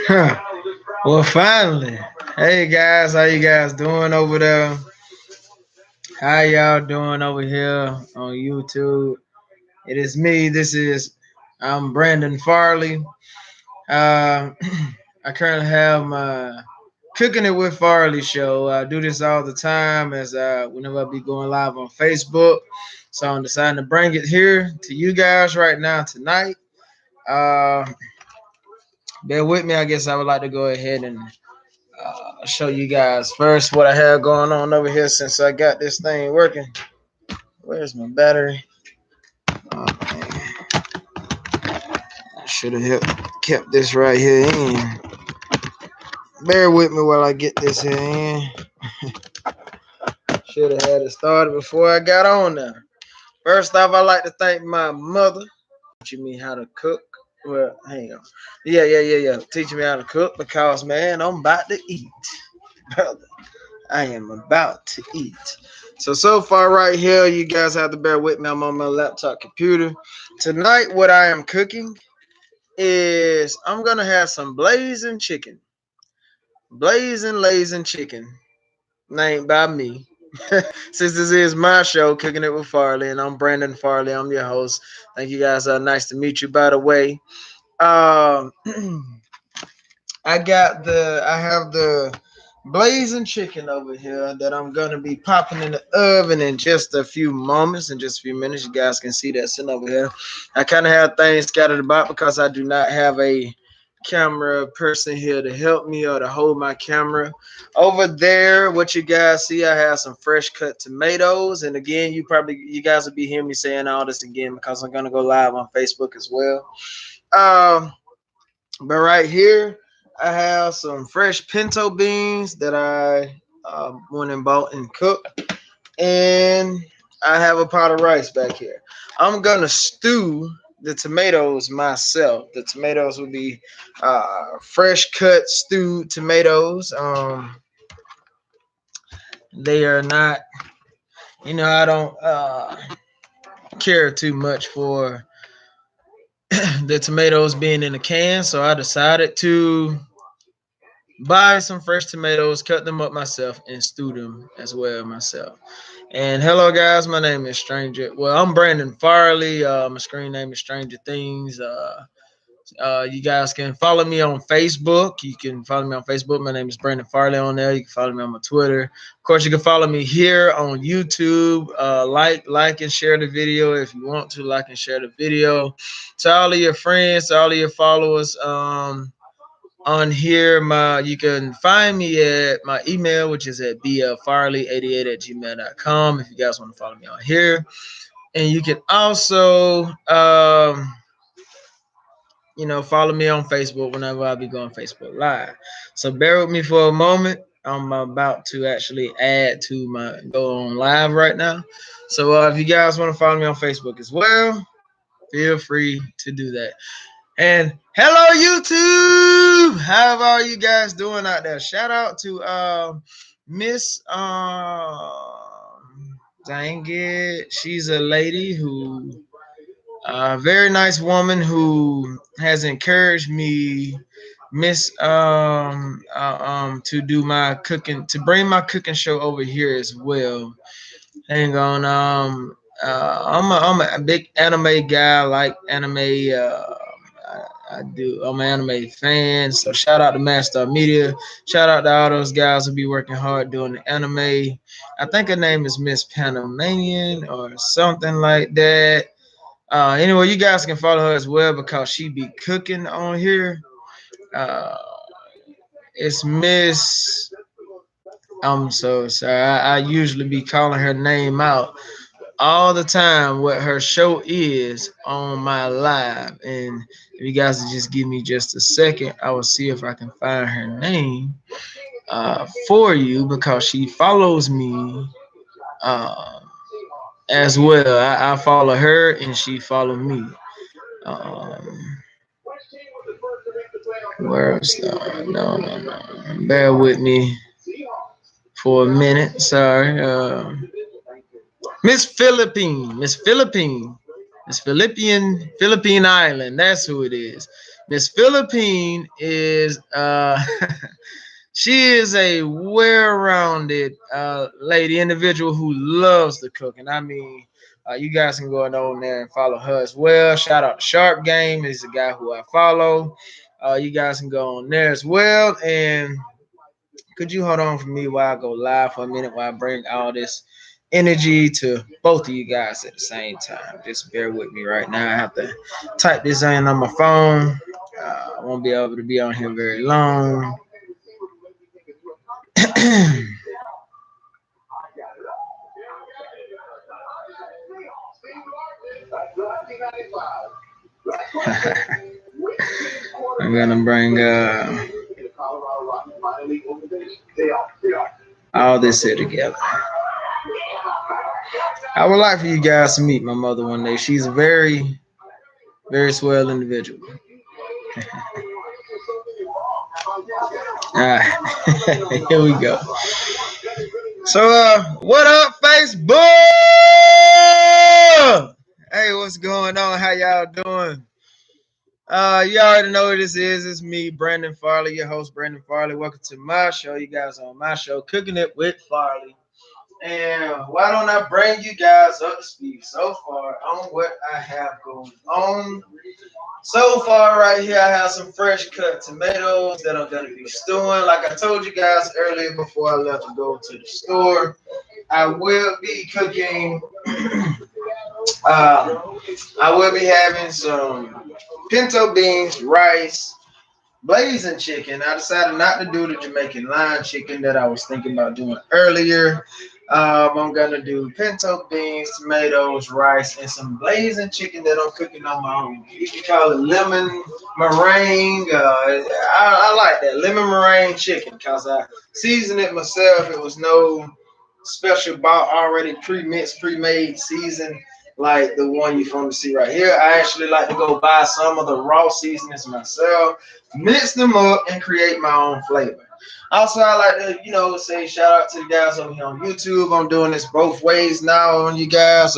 Huh. Well, finally. Hey guys, how you guys doing over there? How y'all doing over here on YouTube? It is me. I'm Brandon Farley. Uh, I currently have my Cooking It with Farley show. I do this all the time as whenever I be going live on Facebook. So I'm deciding to bring it here to you guys right now tonight. Uh, Bear with me. I guess I would like to go ahead and show you guys first what I have going on over here since I got this thing working. Where's my battery? Oh, I should have kept this right here in. Bear with me while I get this here in. Should have had it started before I got on there. First off, I like to thank my mother teaching me how to cook. Well, hang on. Yeah. Teaching me how to cook because, man, I'm about to eat. Brother, I am about to eat. So far right here, you guys have to bear with me. I'm on my laptop computer. Tonight, what I am cooking is I'm going to have some blazing chicken. Blazing chicken. Named by me. Since this is my show, Cooking It with Farley, and I'm Brandon Farley. I'm your host. Thank you guys. Nice to meet you, by the way. Um, I have the blazing chicken over here that I'm gonna be popping in the oven in just a few moments, in just a few minutes. You guys can see that sitting over here. I kind of have things scattered about because I do not have a camera person here to help me or to hold my camera. Over there, what you guys see, I have some fresh cut tomatoes. And again, you guys will be hearing me saying all this again because I'm gonna go live on Facebook as well. Um, but right here, I have some fresh pinto beans that I went and bought and cooked. And I have a pot of rice back here. I'm going to stew the tomatoes myself. The tomatoes will be fresh cut stewed tomatoes. They are not, I don't care too much for the tomatoes being in a can. So I decided to buy some fresh tomatoes, cut them up myself, and stew them as well myself. And hello, guys. My name is Stranger. Well, I'm Brandon Farley. My screen name is Stranger Things. You guys can follow me on Facebook. You can follow me on Facebook. My name is Brandon Farley on there. You can follow me on my Twitter. Of course, you can follow me here on YouTube. Like, and share the video if you want to. Like and share the video to all of your friends, to all of your followers. On here, you can find me at my email, which is at blfarley88@gmail.com if you guys want to follow me on here. And you can also follow me on Facebook whenever I be going Facebook Live. So bear with me for a moment. I'm about to actually add to my go on live right now. So if you guys want to follow me on Facebook as well, feel free to do that. And hello, YouTube. How are you guys doing out there? Shout out to Miss dang it. She's a lady who a very nice woman who has encouraged me, Miss to do my cooking, to bring my cooking show over here as well. Hang on. I'm a big anime guy. I like anime. I do. I'm an anime fan. So shout out to Master Media. Shout out to all those guys who be working hard doing the anime. I think her name is Miss Panamanian or something like that. Anyway, you guys can follow her as well because she be cooking on here. Uh, it's Miss. I'm so sorry. I usually be calling her name out all the time what her show is on my live. And if you guys would just give me just a second, I will see if I can find her name for you because she follows me uh, as well. I follow her and she follow me. Um, where's no. Bear with me for a minute. Sorry. Miss Philippine, Miss Philippine Island. That's who it is. Miss Philippine is she is a well-rounded lady, individual who loves to cook, and I mean, you guys can go on there and follow her as well. Shout out to Sharp Game, is the guy who I follow. You guys can go on there as well. And could you hold on for me while I go live for a minute while I bring all this energy to both of you guys at the same time? Just bear with me right now. I have to type this in on my phone. I won't be able to be on here very long. I'm gonna bring all this here together. I would like for you guys to meet my mother one day. She's a very, very swell individual. All right, here we go. So, what up, Facebook? Hey, what's going on? How y'all doing? You already know who this is. It's me, Brandon Farley, your host, Brandon Farley. Welcome to my show. You guys on my show, Cooking It with Farley. And why don't I bring you guys up to speed so far on what I have going on? So far, right here, I have some fresh cut tomatoes that I'm gonna be stewing. Like I told you guys earlier before I left to go to the store, I will be cooking. uh, I will be having some pinto beans, rice, blazing chicken. I decided not to do the Jamaican lime chicken that I was thinking about doing earlier. I'm gonna do pinto beans, tomatoes, rice, and some blazing chicken that I'm cooking on my own. You can call it lemon meringue. I like that lemon meringue chicken because I seasoned it myself. It was no special bought already pre-mixed, pre-made season like the one you're going to see right here. I actually like to go buy some of the raw seasonings myself, mix them up, and create my own flavor. Also, I like to, say shout out to the guys over here on YouTube. I'm doing this both ways now on you guys.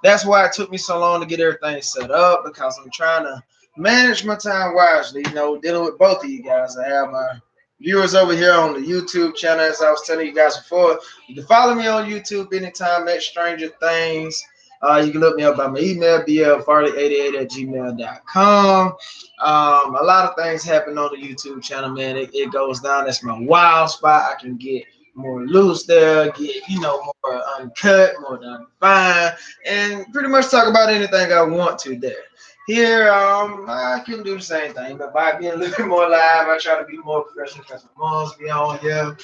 That's why it took me so long to get everything set up because I'm trying to manage my time wisely. Dealing with both of you guys. I have my viewers over here on the YouTube channel, as I was telling you guys before. You can follow me on YouTube anytime at Stranger Things. You can look me up by my email, blfarley88@gmail.com. A lot of things happen on the YouTube channel, man. It goes down. That's my wild spot. I can get more loose there, get, more uncut, more undefined, and pretty much talk about anything I want to there. Here, I can do the same thing, but by being a little bit more live, I try to be more professional because my mom's be on here.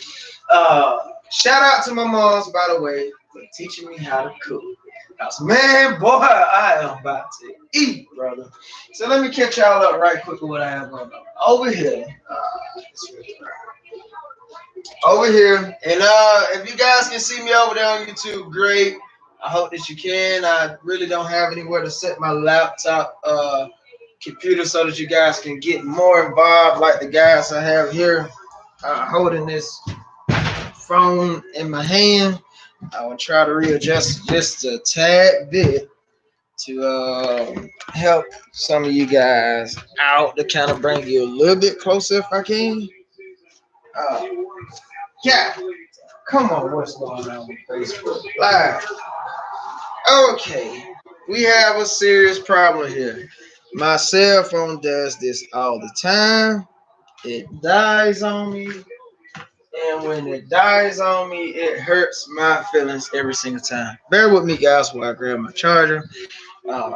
Shout out to my moms, by the way, for teaching me how to cook. Cause man, boy, I am about to eat, brother. So let me catch y'all up right quick with what I have going on over here. Over here, and if you guys can see me over there on YouTube, great. I hope that you can. I really don't have anywhere to set my laptop computer so that you guys can get more involved like the guys I have here holding this phone in my hand. I will try to readjust just a tad bit to help some of you guys out to kind of bring you a little bit closer if I can. Uh, yeah, come on, what's going on with Facebook Live? Okay, we have a serious problem here. My cell phone does this all the time. It dies on me. And when it dies on me, it hurts my feelings every single time. Bear with me, guys, while I grab my charger. Uh,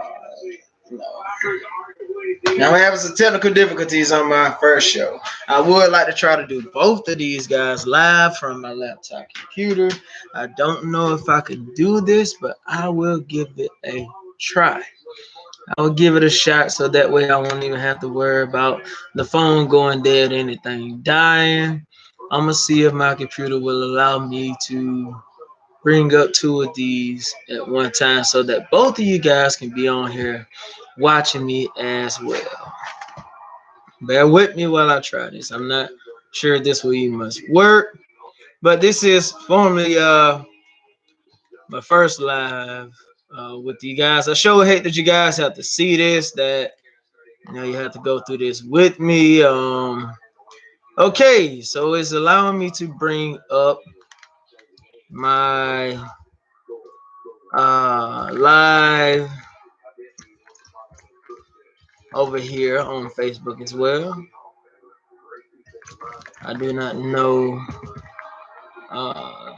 now, I'm having some technical difficulties on my first show. I would like to try to do both of these guys live from my laptop computer. I don't know if I can do this, but I will give it a try. I will give it a shot so that way I won't even have to worry about the phone going dead, anything dying. I'm gonna see if my computer will allow me to bring up two of these at one time so that both of you guys can be on here watching me as well. Bear with me while I try this. I'm not sure this will even must work, but this is formally my first live with you guys. I sure hate that you guys have to see this, that You know, you have to go through this with me. Okay, so it's allowing me to bring up my live over here on Facebook as well. I do not know. Uh,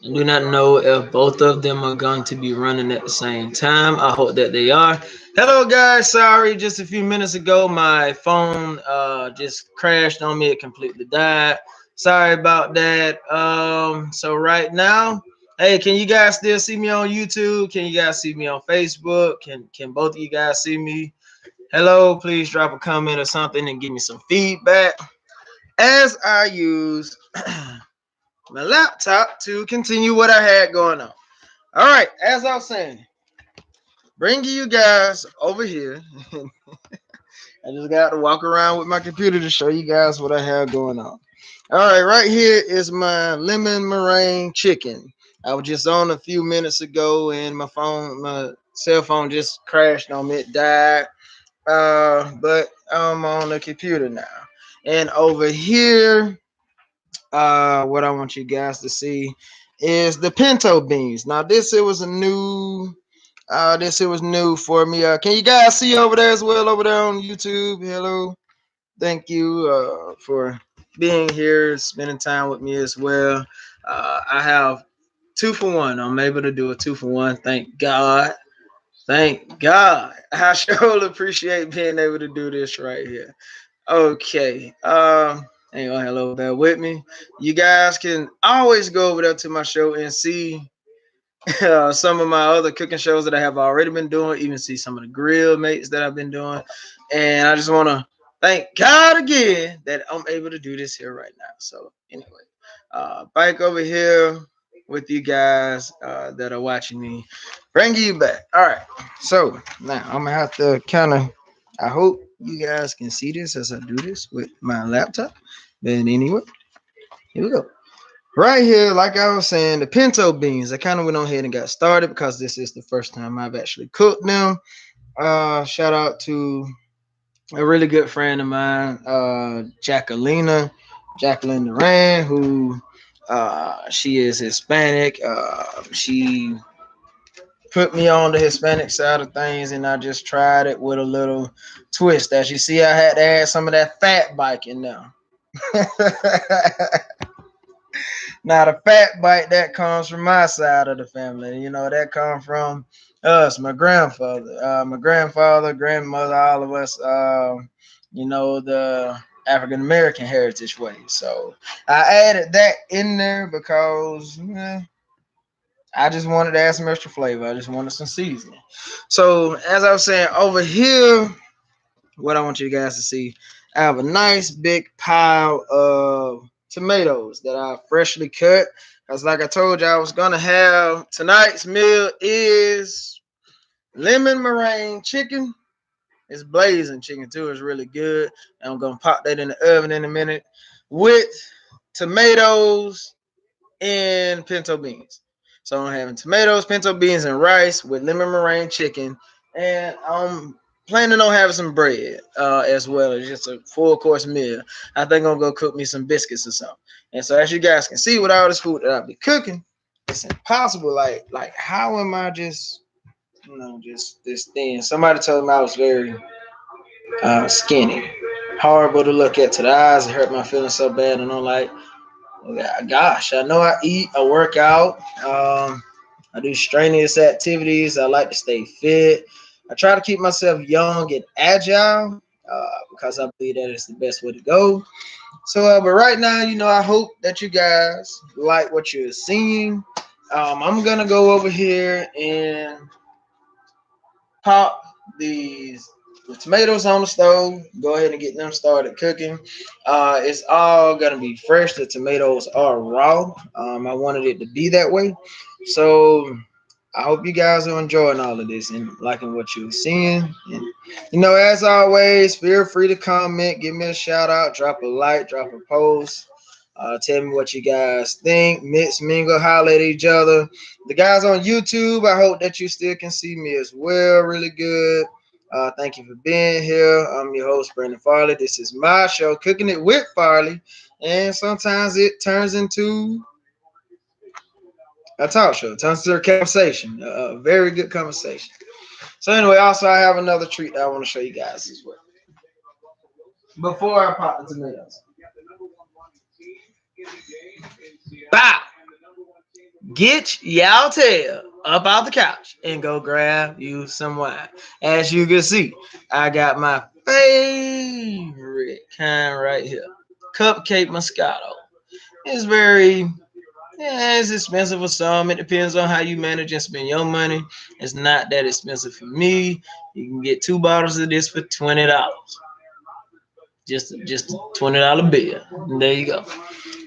I do not know if both of them are going to be running at the same time. I hope that they are. Hello, guys. Sorry, just a few minutes ago, my phone just crashed on me. It completely died. Sorry about that. So right now, hey, can you guys still see me on YouTube? Can you guys see me on Facebook? Can both of you guys see me? Hello, please drop a comment or something and give me some feedback as I use my laptop to continue what I had going on. All right, as I was saying, bringing you guys over here. I just got to walk around with my computer to show you guys what I have going on. All right, right here is my lemon meringue chicken. I was just on a few minutes ago, and my cell phone just crashed on me. It died. But I'm on the computer now, and over here, what I want you guys to see is the pinto beans. Now this it was new for me. Can you guys see over there as well over there on YouTube? Hello, thank you for being here, spending time with me as well. I have 2 for 1. I'm able to do a 2 for 1. Thank God. Thank God. I sure appreciate being able to do this right here. Okay. Hang on, hello, bear with me. You guys can always go over there to my show and see some of my other cooking shows that I have already been doing, even see some of the grill mates that I've been doing. And I just want to thank God again that I'm able to do this here right now. So, anyway, back over here with you guys that are watching me, bring you back. All right. So, now I'm going to have to kind of, I hope you guys can see this as I do this with my laptop. But anyway, here we go. Right here, like I was saying, the pinto beans. I kind of went on ahead and got started because this is the first time I've actually cooked them. Shout out to a really good friend of mine, Jacqueline Duran, who she is Hispanic. She put me on the Hispanic side of things, and I just tried it with a little twist. As you see, I had to add some of that fat bike in there. Now the fat bite that comes from my side of the family, you know, that comes from us, my grandfather, grandmother, all of us, you know, the African American heritage way. So I added that in there because I just wanted to add some extra flavor. I just wanted some seasoning. So as I was saying, over here, what I want you guys to see, I have a nice big pile of tomatoes that I freshly cut. Because like I told you, I was gonna have tonight's meal is lemon meringue chicken. It's blazing chicken too. It's really good. And I'm gonna pop that in the oven in a minute with tomatoes and pinto beans. So I'm having tomatoes, pinto beans, and rice with lemon meringue chicken. And I'm planning on having some bread as well. It's just a full course meal. I think I'm gonna go cook me some biscuits or something. And so as you guys can see, with all this food that I'll be cooking, it's impossible. Like how am I just just this thin? Somebody told me I was very skinny, horrible to look at to the eyes. It hurt my feelings so bad, and I'm like, gosh, I know I eat, I work out, I do strenuous activities. I like to stay fit. I try to keep myself young and agile because I believe that is the best way to go. So, but right now, I hope that you guys like what you're seeing. I'm gonna go over here and pop these the tomatoes on the stove. Go ahead and get them started cooking. It's all gonna be fresh. The tomatoes are raw. I wanted it to be that way. So I hope you guys are enjoying all of this and liking what you're seeing. And as always, feel free to comment, give me a shout out, drop a like, drop a post. Tell me what you guys think. Mix, mingle, holler at each other. The guys on YouTube, I hope that you still can see me as well. Really good. Thank you for being here. I'm your host, Brandon Farley. This is my show, Cooking It with Farley. And sometimes it turns into a talk show, it turns into a conversation, a very good conversation. So, anyway, also, I have another treat that I want to show you guys as well. Before I pop the tomatoes. Bye. Get y'all tail up off the couch and go grab you some wine. As you can see, I got my favorite kind right here. Cupcake Moscato. It's very, yeah, it's expensive for some. It depends on how you manage and spend your money. It's not that expensive for me. You can get 2 bottles of this for $20. Just a $20 bill. And there you go.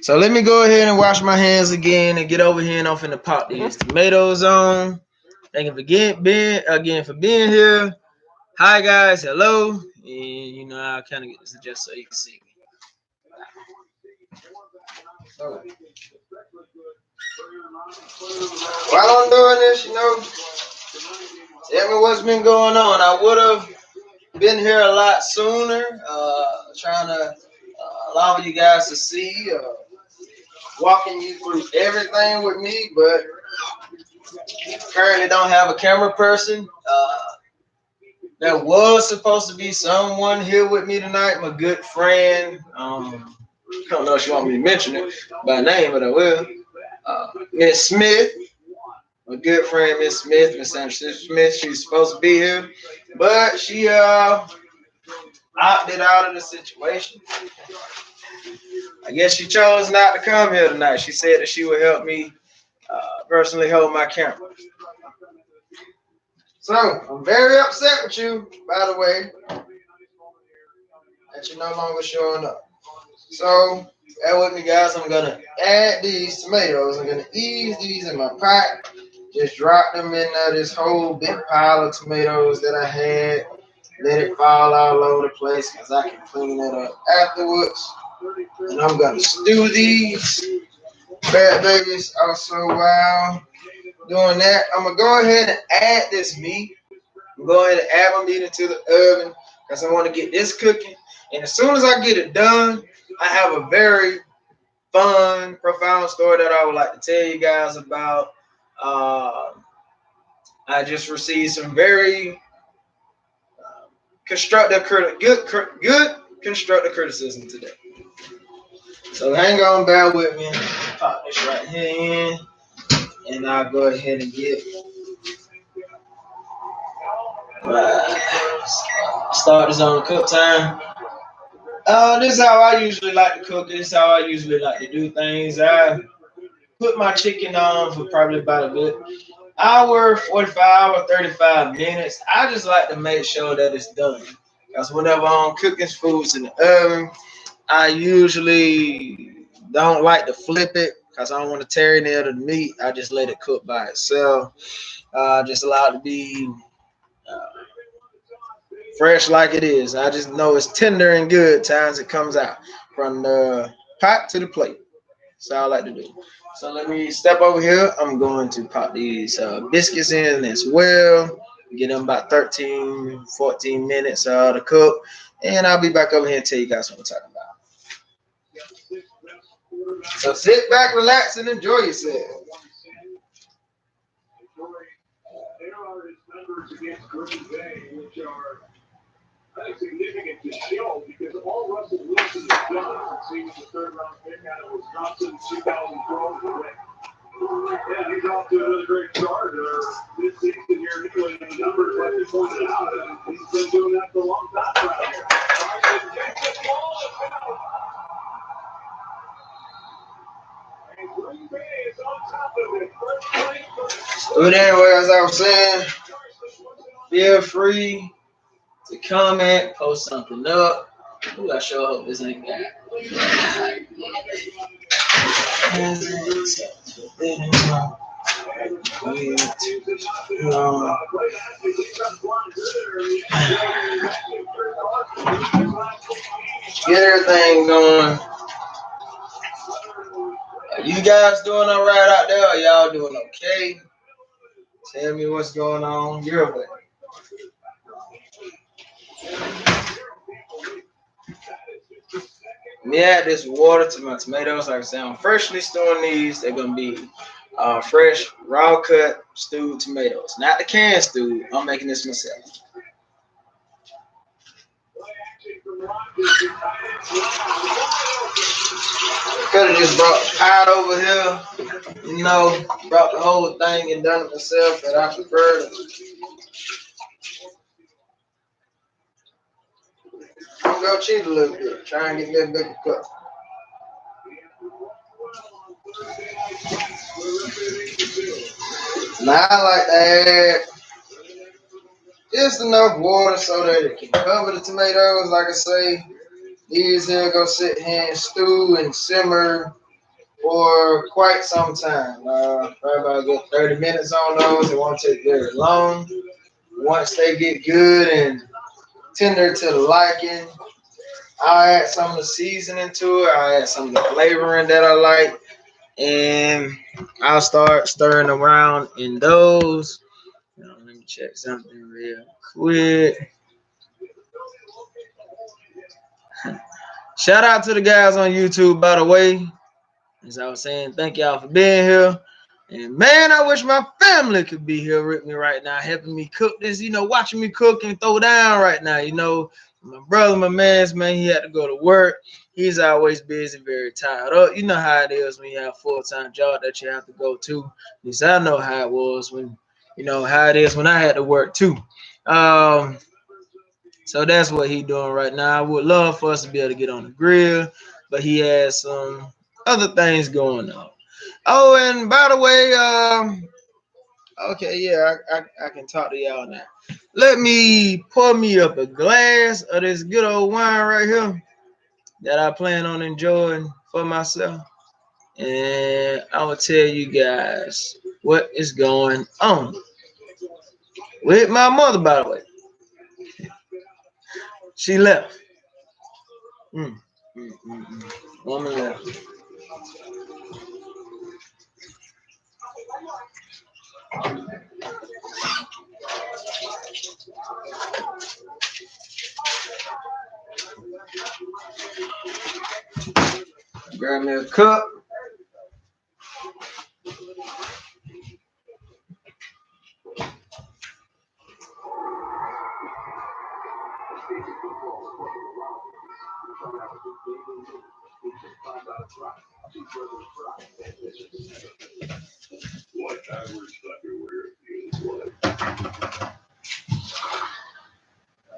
So let me go ahead and wash my hands again and get over here and I'm finna pop these tomatoes on. Thank you again for being here. Hi guys, hello. And you know I'll kind of get this just so you can see me. So, while I'm doing this, tell me what's been going on. I would have been here a lot sooner, trying to allow you guys to see, walking you through everything with me, but currently don't have a camera person. There was supposed to be someone here with me tonight, my good friend. I don't know if you want me to mention it by name, but I will. Miss Smith, my good friend Miss Smith, Miss Anderson Smith. She's supposed to be here, but she opted out of the situation. I guess she chose not to come here tonight. She said that she would help me personally hold my camera. So I'm very upset with you, by the way, that you're no longer showing up. So bear with me, guys. I'm gonna add these tomatoes. I'm gonna ease these in my pot. Just drop them in this whole big pile of tomatoes that I had. Let it fall all over the place because I can clean it up afterwards. And I'm gonna stew these bad babies also while doing that. I'm gonna go ahead and add this meat. I'm going to add my meat into the oven because I want to get this cooking. And as soon as I get it done, I have a very fun, profound story that I would like to tell you guys about. I just received some very good constructive criticism today. So hang on, bear with me. Pop this right here in, and I'll go ahead and get start this on the cook time. This is how I usually like to cook. This is how I usually like to do things. I put my chicken on for probably about a good hour, 45 or 35 minutes. I just like to make sure that it's done. Because whenever I'm cooking foods in the oven, I usually don't like to flip it because I don't want to tear any of the meat. I just let it cook by itself. Just allow it to be fresh like it is. I just know it's tender and good times it comes out from the pot to the plate. That's all I like to do. So let me step over here. I'm going to pop these biscuits in as well. Get them about 13, 14 minutes to cook. And I'll be back over here and tell you guys what I'm talking about. So sit back, relax, and enjoy yourself. Significant to show because all Russell Wilson has done since he was the third round pick out of Wisconsin in 2012. Yeah, he's off to another great start this season here. The numbers, like you pointed out, he's been doing that for a long time right here. But anyway, as I was saying, feel free to comment, post something up. Ooh, I sure hope this ain't got. Get everything going. Are you guys doing all right out there? Are y'all doing okay? Tell me what's going on your way. Let me add this water to my tomatoes. Like I said, I'm freshly stewing these. They're gonna be fresh, raw cut, stewed tomatoes. Not the canned stew. I'm making this myself. Could have just brought the pot over here, brought the whole thing and done it myself, but I prefer to. I'm gonna cheat a little bit, try and get a little bit cooked. Now I like to add just enough water so that it can cover the tomatoes. Like I say, these here go sit here and stew and simmer for quite some time. Probably about a good 30 minutes on those. It won't take very long. Once they get good and tender to the liking, I'll add some of the seasoning to it. I'll add some of the flavoring that I like. And I'll start stirring around in those. Now, let me check something real quick. Shout out to the guys on YouTube, by the way. As I was saying, thank y'all for being here. And man, I wish my family could be here with me right now, helping me cook this, watching me cook and throw down right now. My brother, my man's man, he had to go to work. He's always busy, very tired up. You know how it is when you have a full-time job that you have to go to. At least I know how it was when, how it is when I had to work too. So that's what he's doing right now. I would love for us to be able to get on the grill, but he has some other things going on. Oh, and by the way, okay, yeah, I can talk to y'all now. Let me pour me up a glass of this good old wine right here that I plan on enjoying for myself. And I will tell you guys what is going on with my mother, by the way. She left. Woman left. Grab me a cup.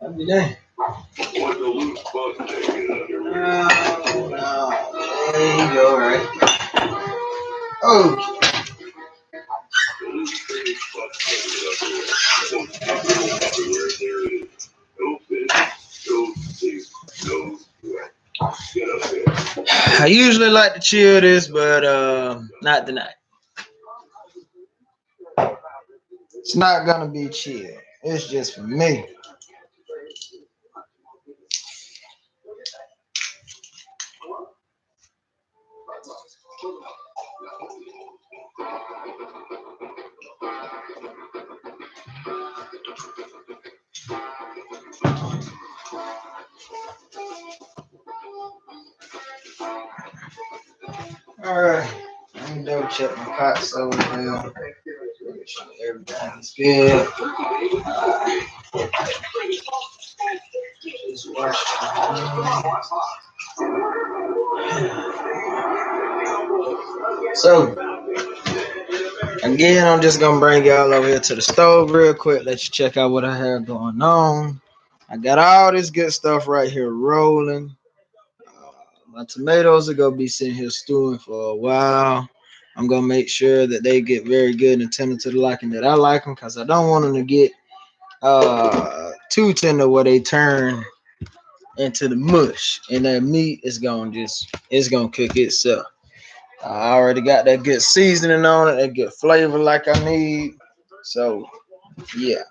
I'll be there. No. There you go, right? Oh. I usually like to chill this, but not tonight. It's not gonna be chill. It's just for me. All right. Let me double check my pots over here. Make sure everything's good. Just wash So, again, I'm just going to bring y'all over here to the stove real quick. Let you check out what I have going on. I got all this good stuff right here rolling. My tomatoes are going to be sitting here stewing for a while. I'm going to make sure that they get very good and tender to the liking that I like them, because I don't want them to get too tender where they turn into the mush, and that meat is going to cook itself. I already got that good seasoning on it, that good flavor like I need. So, yeah.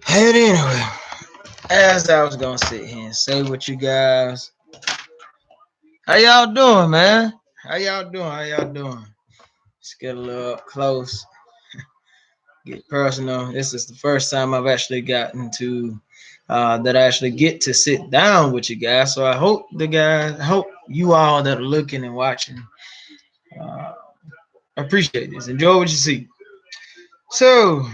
And anyway, as I was going to sit here and say with you guys, how y'all doing, man? How y'all doing? Let's get a little up close. get personal. This is the first time I've actually gotten to that I actually get to sit down with you guys. So I hope you all that are looking and watching uh, appreciate this. Enjoy what you see. So,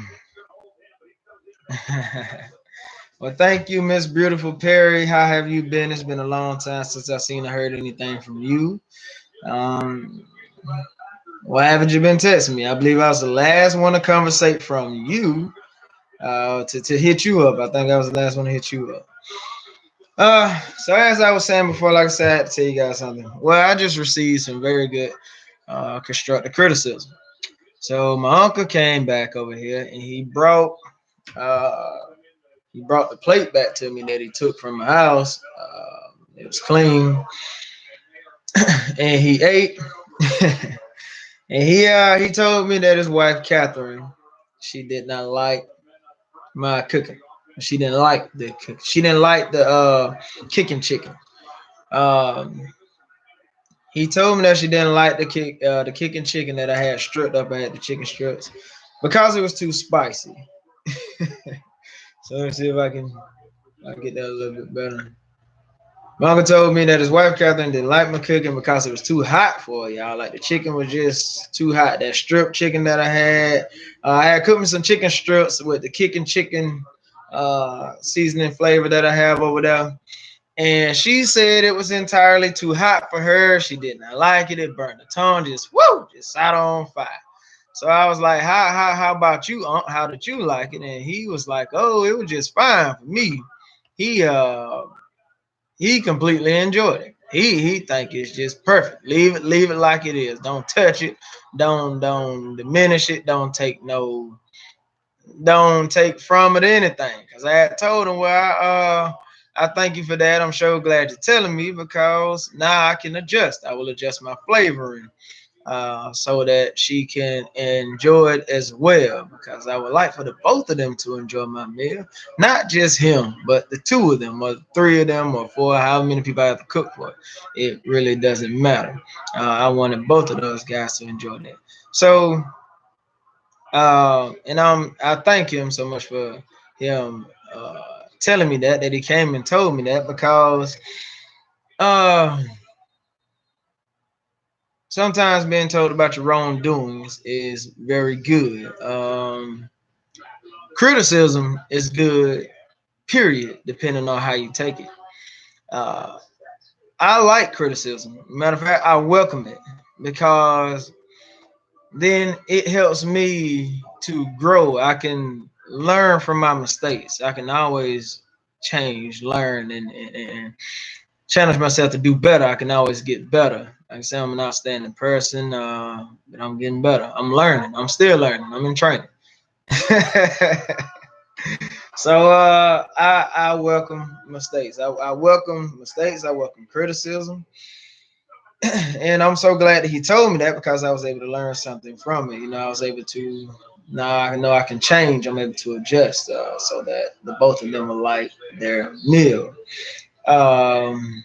well, thank you, Miss Beautiful Perry. How have you been? It's been a long time since I've seen or heard anything from you. Um, why haven't you been texting me? I believe I was the last one to conversate from you to hit you up. I think I was the last one to hit you up. So as I was saying before, like I said, I had to tell you guys something. Well, I just received some very good constructive criticism. So my uncle came back over here and uh, he brought the plate back to me that he took from my house. It was clean, and he ate. And he told me that his wife Catherine, she did not like my cooking. She didn't like the cook. She didn't like the kicking chicken. Um, he told me that she didn't like the kicking chicken that I had stripped up. I had the chicken strips because it was too spicy. So let's see if I get that a little bit better. My uncle told me that his wife Catherine didn't like my cooking because it was too hot for y'all. Like the chicken was just too hot. That strip chicken that I had cooked me some chicken strips with the kicking chicken seasoning flavor that I have over there. And she said it was entirely too hot for her. She did not like it. It burned the tongue, just sat on fire. So I was like, how about you, Unc? How did you like it? And he was like, oh, it was just fine for me. He uh he completely enjoyed it. He think it's just perfect. Leave it like it is. Don't touch it. Don't diminish it. Don't take from it anything. Cause I had told him, well, I thank you for that. I'm sure glad you're telling me because now I can adjust. I will adjust my flavoring so that she can enjoy it as well. Because I would like for the both of them to enjoy my meal, not just him, but the two of them, or three of them, or four. How many people I have to cook for? It really doesn't matter. I wanted both of those guys to enjoy that. So, and I thank him so much for him telling me that he came and told me that because uh sometimes being told about your wrongdoings is very good. Criticism is good, period, depending on how you take it. Uh, I like criticism. Matter of fact, I welcome it because then it helps me to grow. I can learn from my mistakes. I can always change, learn, and challenge myself to do better. I can always get better. Like I say, I'm an outstanding person, but I'm getting better. I'm learning. I'm still learning. I'm in training. So I welcome mistakes. I welcome mistakes. I welcome criticism, and I'm so glad that he told me that because I was able to learn something from it. I was able to. Now I know I can change. I'm able to adjust so that the both of them will like their meal. Um,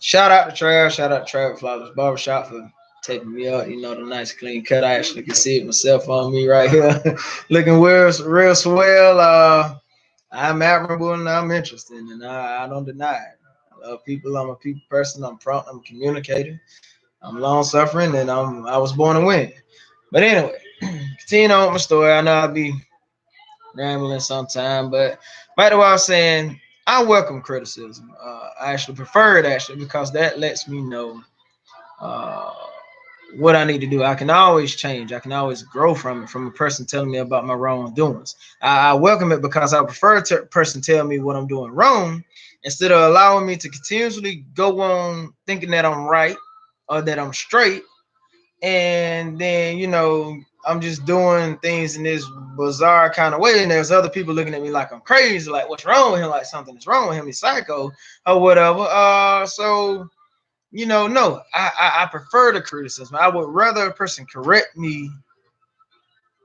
Shout out to Trav. Shout out to Travis Flowers Barbershop for taking me out. The nice clean cut. I actually can see it myself on me right here. Looking real swell. I'm admirable and I'm interested, and I don't deny it. I love people. I'm a people person. I'm prompt. I'm a communicator. I'm long suffering, and I was born to win. But anyway, continue on with my story. I know I'll be rambling sometime, but by the way, I was saying I welcome criticism. I actually prefer it actually because that lets me know uh, what I need to do. I can always change. I can always grow from it. From a person telling me about my wrongdoings, I welcome it because I prefer a person tell me what I'm doing wrong instead of allowing me to continuously go on thinking that I'm right or that I'm straight, and then I'm just doing things in this bizarre kind of way, and there's other people looking at me like I'm crazy, like what's wrong with him, like something is wrong with him, he's psycho or whatever. So no, I prefer the criticism. I would rather a person correct me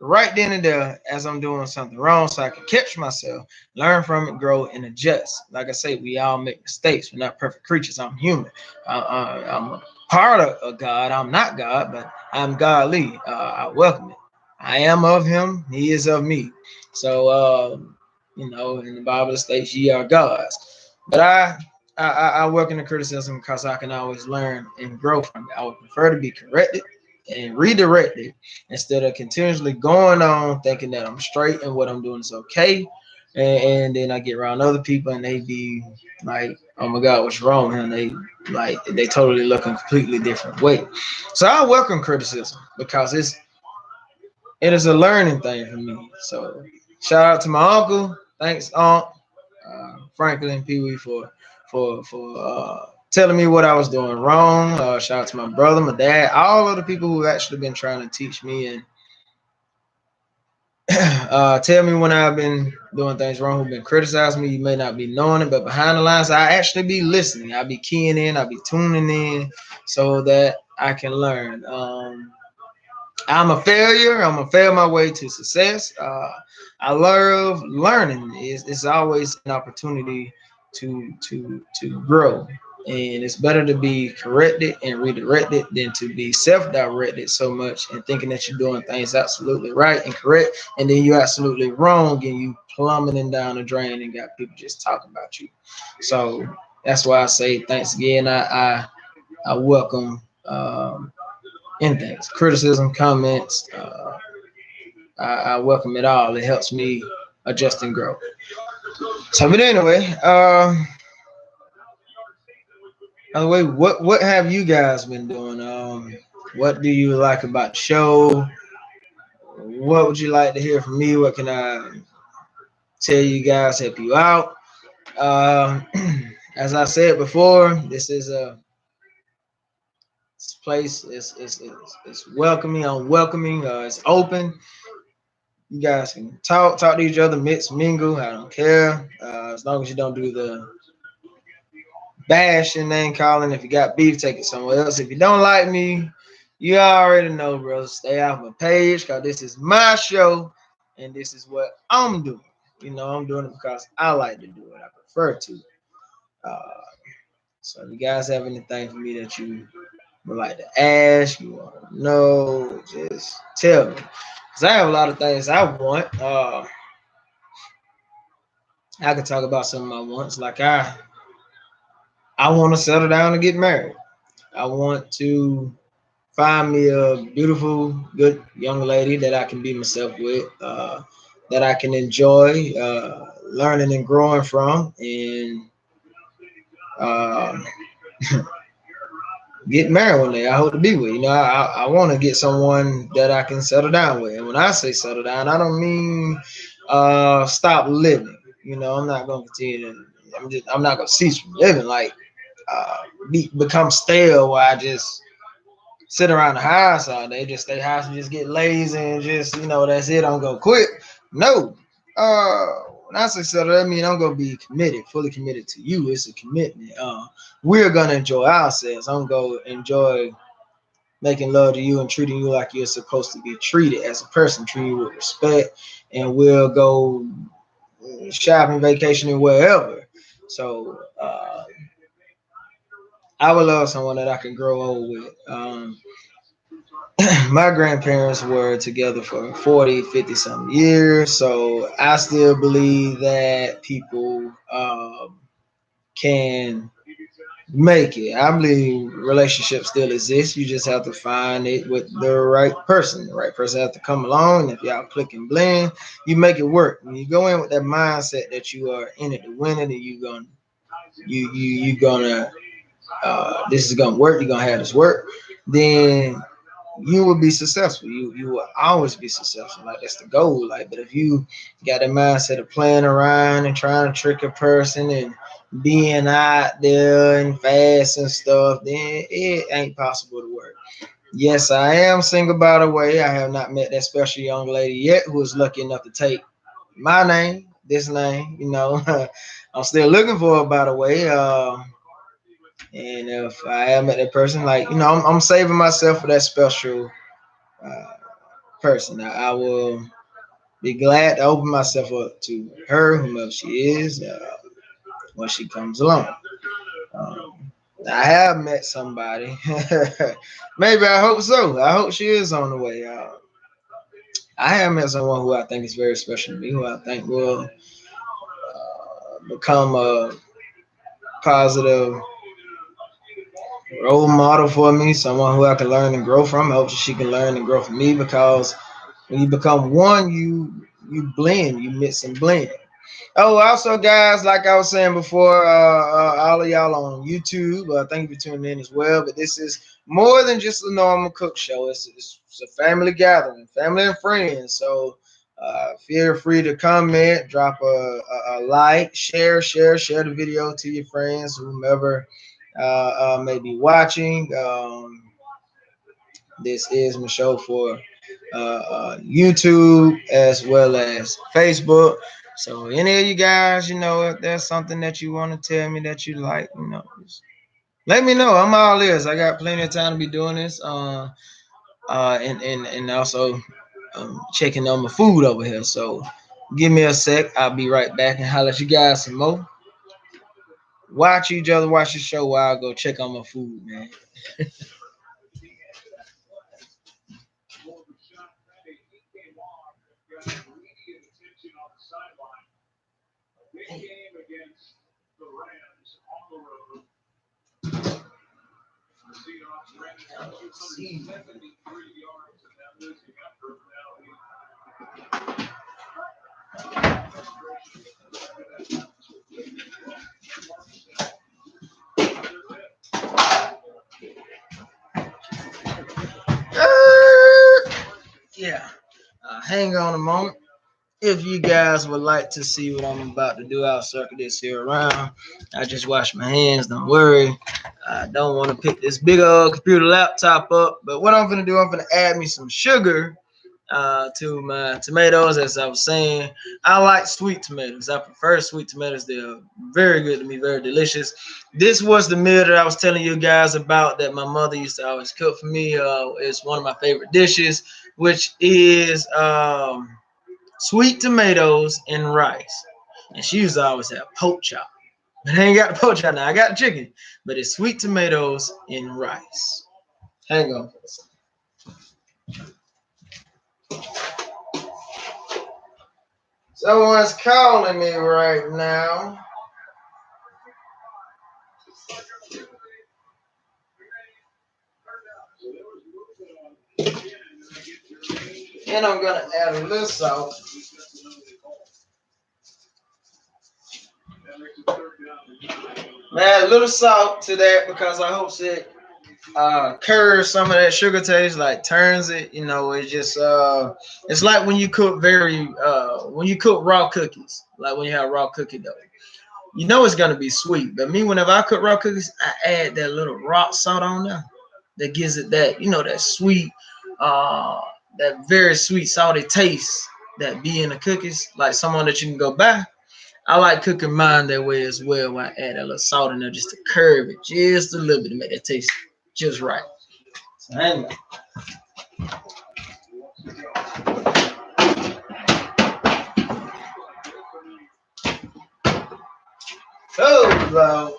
right then and there as I'm doing something wrong so I can catch myself, learn from it, grow, and adjust. Like I say, we all make mistakes. We're not perfect creatures. I'm human. I'm a part of God. I'm not God, but I'm godly. I welcome it. I am of him, he is of me. So in the Bible it states ye are gods. But I welcome the criticism because I can always learn and grow from it. I would prefer to be corrected and redirected instead of continuously going on thinking that I'm straight and what I'm doing is okay. And then I get around other people and they be like, oh my God, what's wrong? And they totally look a completely different way. So I welcome criticism because it is a learning thing for me. So shout out to my uncle. Thanks, Aunt Franklin Pee Wee for telling me what I was doing wrong. Shout out to my brother, my dad, all of the people who have actually been trying to teach me and tell me when I've been doing things wrong, who've been criticizing me. You may not be knowing it, but behind the lines, I actually be listening. I be keying in, I be tuning in so that I can learn. I'm a failure. I'm gonna fail my way to success. I love learning. It's always an opportunity to grow, and it's better to be corrected and redirected than to be self-directed so much and thinking that you're doing things absolutely right and correct, and then you're absolutely wrong and you plummeting down the drain and got people just talking about you. So that's why I say thanks again. I welcome. Anything, criticism, comments. I welcome it all. It helps me adjust and grow. So, but anyway, by the way, what have you guys been doing? What do you like about the show? What would you like to hear from me? What can I tell you guys? Help you out? Um, as I said before, this is a this place is welcoming, unwelcoming. It's open. You guys can talk to each other, mix, mingle. I don't care. As long as you don't do the bashing, name calling. If you got beef, take it somewhere else. If you don't like me, you already know, bro. Stay off my page because this is my show and this is what I'm doing. I'm doing it because I like to do it. I prefer to. Uh, so if you guys have anything for me that you would like to ask, you want to know, just tell me. Because I have a lot of things I want. I could talk about some of my wants. Like I want to settle down and get married. I want to find me a beautiful, good young lady that I can be myself with, that I can enjoy learning and growing from, and uh, get married one day. I hope to be with. I want to get someone that I can settle down with. And when I say settle down, I don't mean stop living. I'm not going to continue to. I'm not going to cease from living. Like become stale where I just sit around the house all day, just stay house and just get lazy and just that's it. I'm gonna quit. No. Uh, when I say settle, that means I'm gonna be committed, fully committed to you. It's a commitment. We're gonna enjoy ourselves. I'm gonna enjoy making love to you and treating you like you're supposed to be treated as a person, treating you with respect, and we'll go shopping, vacationing, wherever. So I would love someone that I can grow old with. My grandparents were together for 40, 50 some years. So I still believe that people can make it. I believe relationships still exist. You just have to find it with the right person. The right person has to come along. And if y'all click and blend, you make it work. When you go in with that mindset that you are in it to win it and you gonna this is gonna work, you're gonna have this work, then you will be successful. You will always be successful. Like that's the goal. Like, but if you got a mindset of playing around and trying to trick a person and being out there and fast and stuff, then it ain't possible to work. Yes, I am single by the way. I have not met that special young lady yet who is lucky enough to take my name, this name. I'm still looking for her by the way. And if I am met that person, like I'm saving myself for that special uh, person. I will be glad to open myself up to her, whomever she is, when she comes along. Um, I have met somebody. Maybe I hope so. I hope she is on the way. I have met someone who I think is very special to me, who I think will become a positive role model for me, someone who I can learn and grow from. I hope she can learn and grow from me because when you become one, you blend, you mix and blend. Oh, also, guys, like I was saying before, all of y'all on YouTube, thank you for tuning in as well. But this is more than just a normal cook show. It's a family gathering, family and friends. So feel free to comment, drop a like, share the video to your friends, whomever may be watching. This is my show for YouTube as well as Facebook. So any of you guys, if there's something that you want to tell me that you like, just let me know. I'm all ears. I got plenty of time to be doing this. And also checking on my food over here. So give me a sec. I'll be right back and holler at you guys some more. Watch each other, watch the show while I go check on my food, man. Yeah. Hang on a moment. If you guys would like to see what I'm about to do, I'll circle this here around. I just wash my hands, don't worry. I don't want to pick this big old computer laptop up. But what I'm going to do, I'm going to add me some sugar to my tomatoes. As I was saying, I like sweet tomatoes. I prefer sweet tomatoes. They're very good to me, very delicious. This was the meal that I was telling you guys about that my mother used to always cook for me. It's one of my favorite dishes, which is sweet tomatoes and rice. And she used to always have pork chop. But I ain't got the pork chop now. I got the chicken. But it's sweet tomatoes and rice. Hang on. Someone's calling me right now. And I'm going to add a little salt. Add a little salt to that because I hope it curves some of that sugar taste, like turns it. It's just it's like when you cook when you cook raw cookies, like when you have raw cookie dough. It's gonna be sweet. But me, whenever I cook raw cookies, I add that little rock salt on there that gives it that, that sweet, uh, that very sweet salty taste that be in the cookies, like someone that you can go buy. I like cooking mine that way as well. When I add a little salt in there just to curve it just a little bit to make that taste just right. So hang on. Oh, Lord.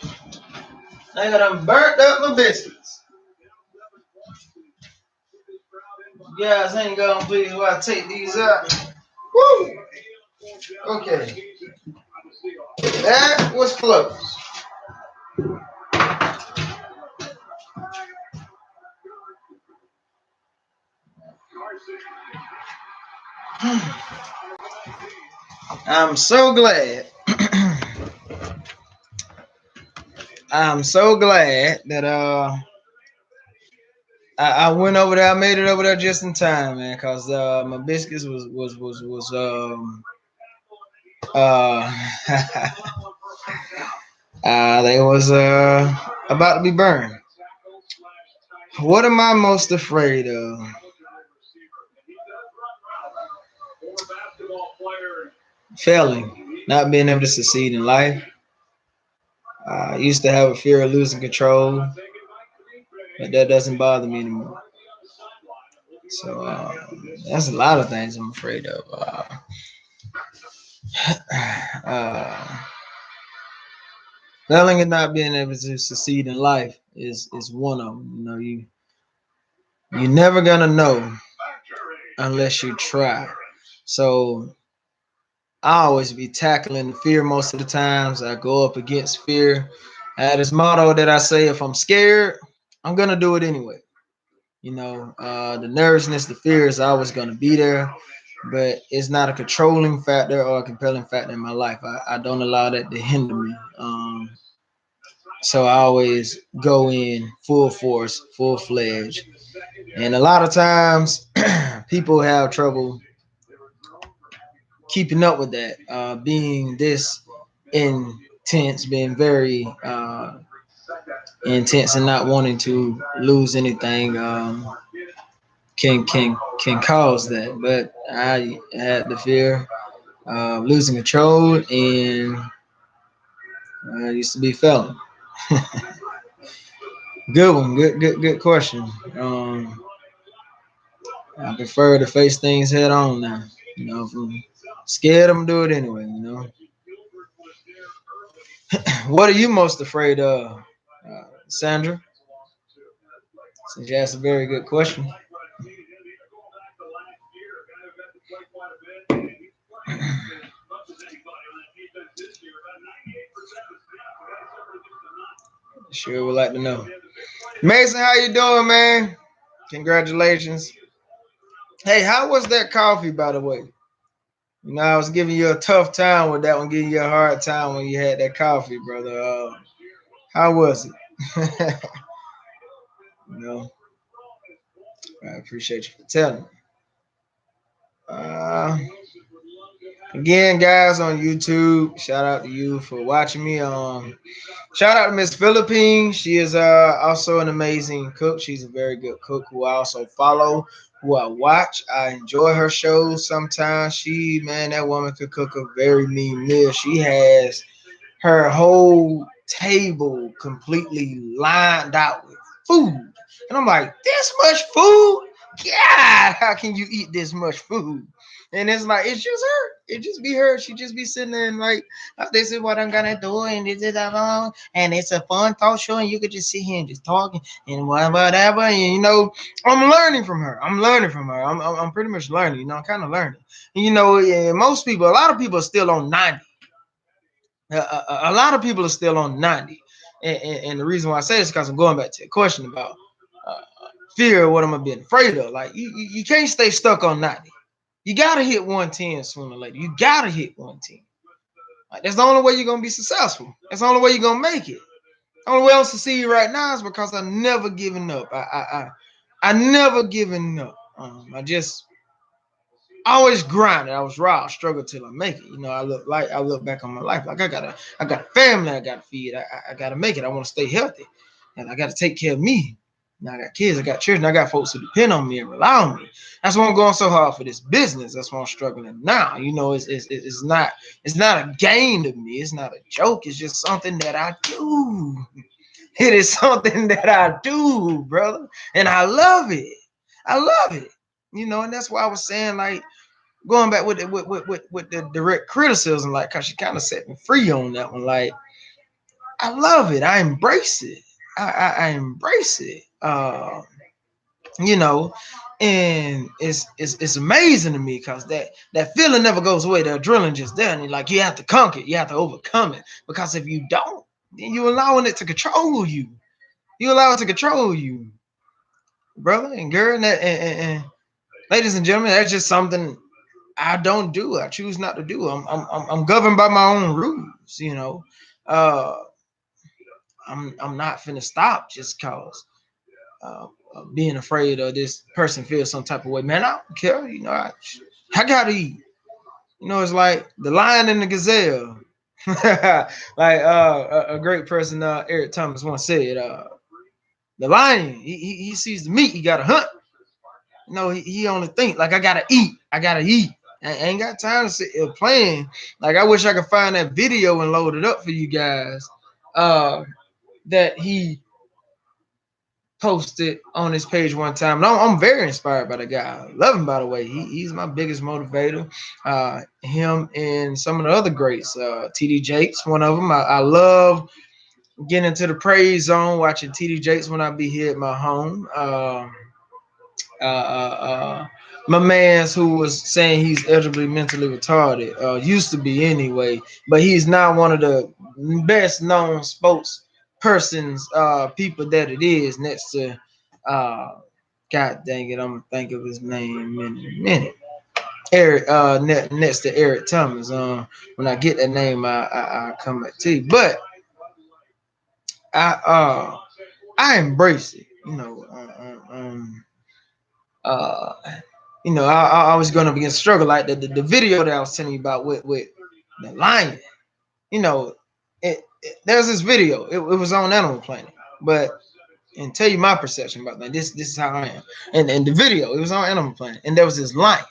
I got burnt up my biscuits. You guys ain't gonna please while I take these out. Woo! Okay. That was close. I'm so glad. I'm so glad that I went over there. I made it over there just in time, man, cause my biscuits was uh they was about to be burned. What am I most afraid of? Failing, not being able to succeed in life. I used to have a fear of losing control, but that doesn't bother me anymore. So that's a lot of things I'm afraid of. Uh, Failing and not being able to succeed in life is one of them. You're never gonna know unless you try. So I always be tackling the fear most of the times. I go up against fear. I had this motto that I say, if I'm scared, I'm gonna do it anyway. The nervousness, the fear is always gonna be there, but it's not a controlling factor or a compelling factor in my life. I don't allow that to hinder me. So I always go in full force, full fledged. And a lot of times people have trouble keeping up with that, being this intense, being very intense and not wanting to lose anything, can cause that. But I had the fear of losing control, and I used to be felon. Good one, good question. Um, I prefer to face things head on now. If I'm scared, I'm gonna do it anyway. What are you most afraid of, Sandra? Since you asked a very good question. Sure would like to know. Mason, how you doing, man? Congratulations. Hey, how was that coffee, by the way? I was giving you a tough time with that one, giving you a hard time when you had that coffee, brother. How was it? you know, I appreciate you for telling me. Uh, Again, guys on YouTube, shout out to you for watching me. Shout out to Miss Philippine. She is also an amazing cook. She's a very good cook who I also follow, who I watch. I enjoy her shows sometimes. Man, that woman could cook a very mean meal. She has her whole table completely lined out with food. And I'm like, this much food? God, how can you eat this much food? And it's like, it's just her. It just be her. She just be sitting there and like, this is what I'm gonna do, and this is that, and it's a fun talk show, and you could just sit here and just talking and whatever. And I'm learning from her. I'm pretty much learning. I'm kind of learning. And, yeah, a lot of people are still on 90. A lot of people are still on 90. And the reason why I say this is because I'm going back to a question about uh, fear of what I'm being afraid of. Like, you can't stay stuck on 90. You got to hit 110 sooner or later. You got to hit 110. Like, that's the only way you're going to be successful. That's the only way you're going to make it. The only way I'm succeeding right now is because I never given up. I never given up. I just always grinding. I was raw, struggle till I make it. I look back on my life like I got a family I gotta feed. I gotta make it. I want to stay healthy, and I gotta take care of me. Now I got kids, I got children, I got folks who depend on me and rely on me. That's why I'm going so hard for this business. That's why I'm struggling now. It's not a game to me. It's not a joke. It's just something that I do. It is something that I do, brother, and I love it. I love it. And that's why I was saying, like, going back with the direct criticism, like, cause she kind of set me free on that one. Like, I love it. I embrace it. I embrace it. You know, and it's amazing to me because that feeling never goes away. The adrenaline just there, and like, you have to conquer it. You have to overcome it, because if you don't, then you're allowing it to control you. You allow it to control you, brother and girl. And ladies and gentlemen, that's just something I don't do. I choose not to do. I'm governed by my own rules. Uh, I'm not finna stop just cause being afraid of this person feels some type of way. Man, I don't care. I gotta eat. It's like the lion and the gazelle. Like a great person, Eric Thomas once said, the lion, he sees the meat, he gotta hunt. He only think like, I gotta eat. I ain't got time to sit here playing. Like, I wish I could find that video and load it up for you guys. That he posted on his page one time. And I'm very inspired by the guy. I love him, by the way. He's my biggest motivator. Him and some of the other greats. TD Jakes, one of them. I love getting into the praise zone, watching TD Jakes when I be here at my home. my man's who was saying he's elderly mentally retarded, used to be anyway, but he's now one of the best known sports persons, people that it is next to, uh, God dang it, I'm gonna think of his name in a minute. Eric, next to Eric Thomas. When I get that name, I come back to you. But I I embrace it. Uh, I was going up against struggle like the video that I was telling you about with the lion. You know, there's this video. It was on Animal Planet, but and tell you my perception about that. This is how I am. And the video, it was on Animal Planet, and there was this lion.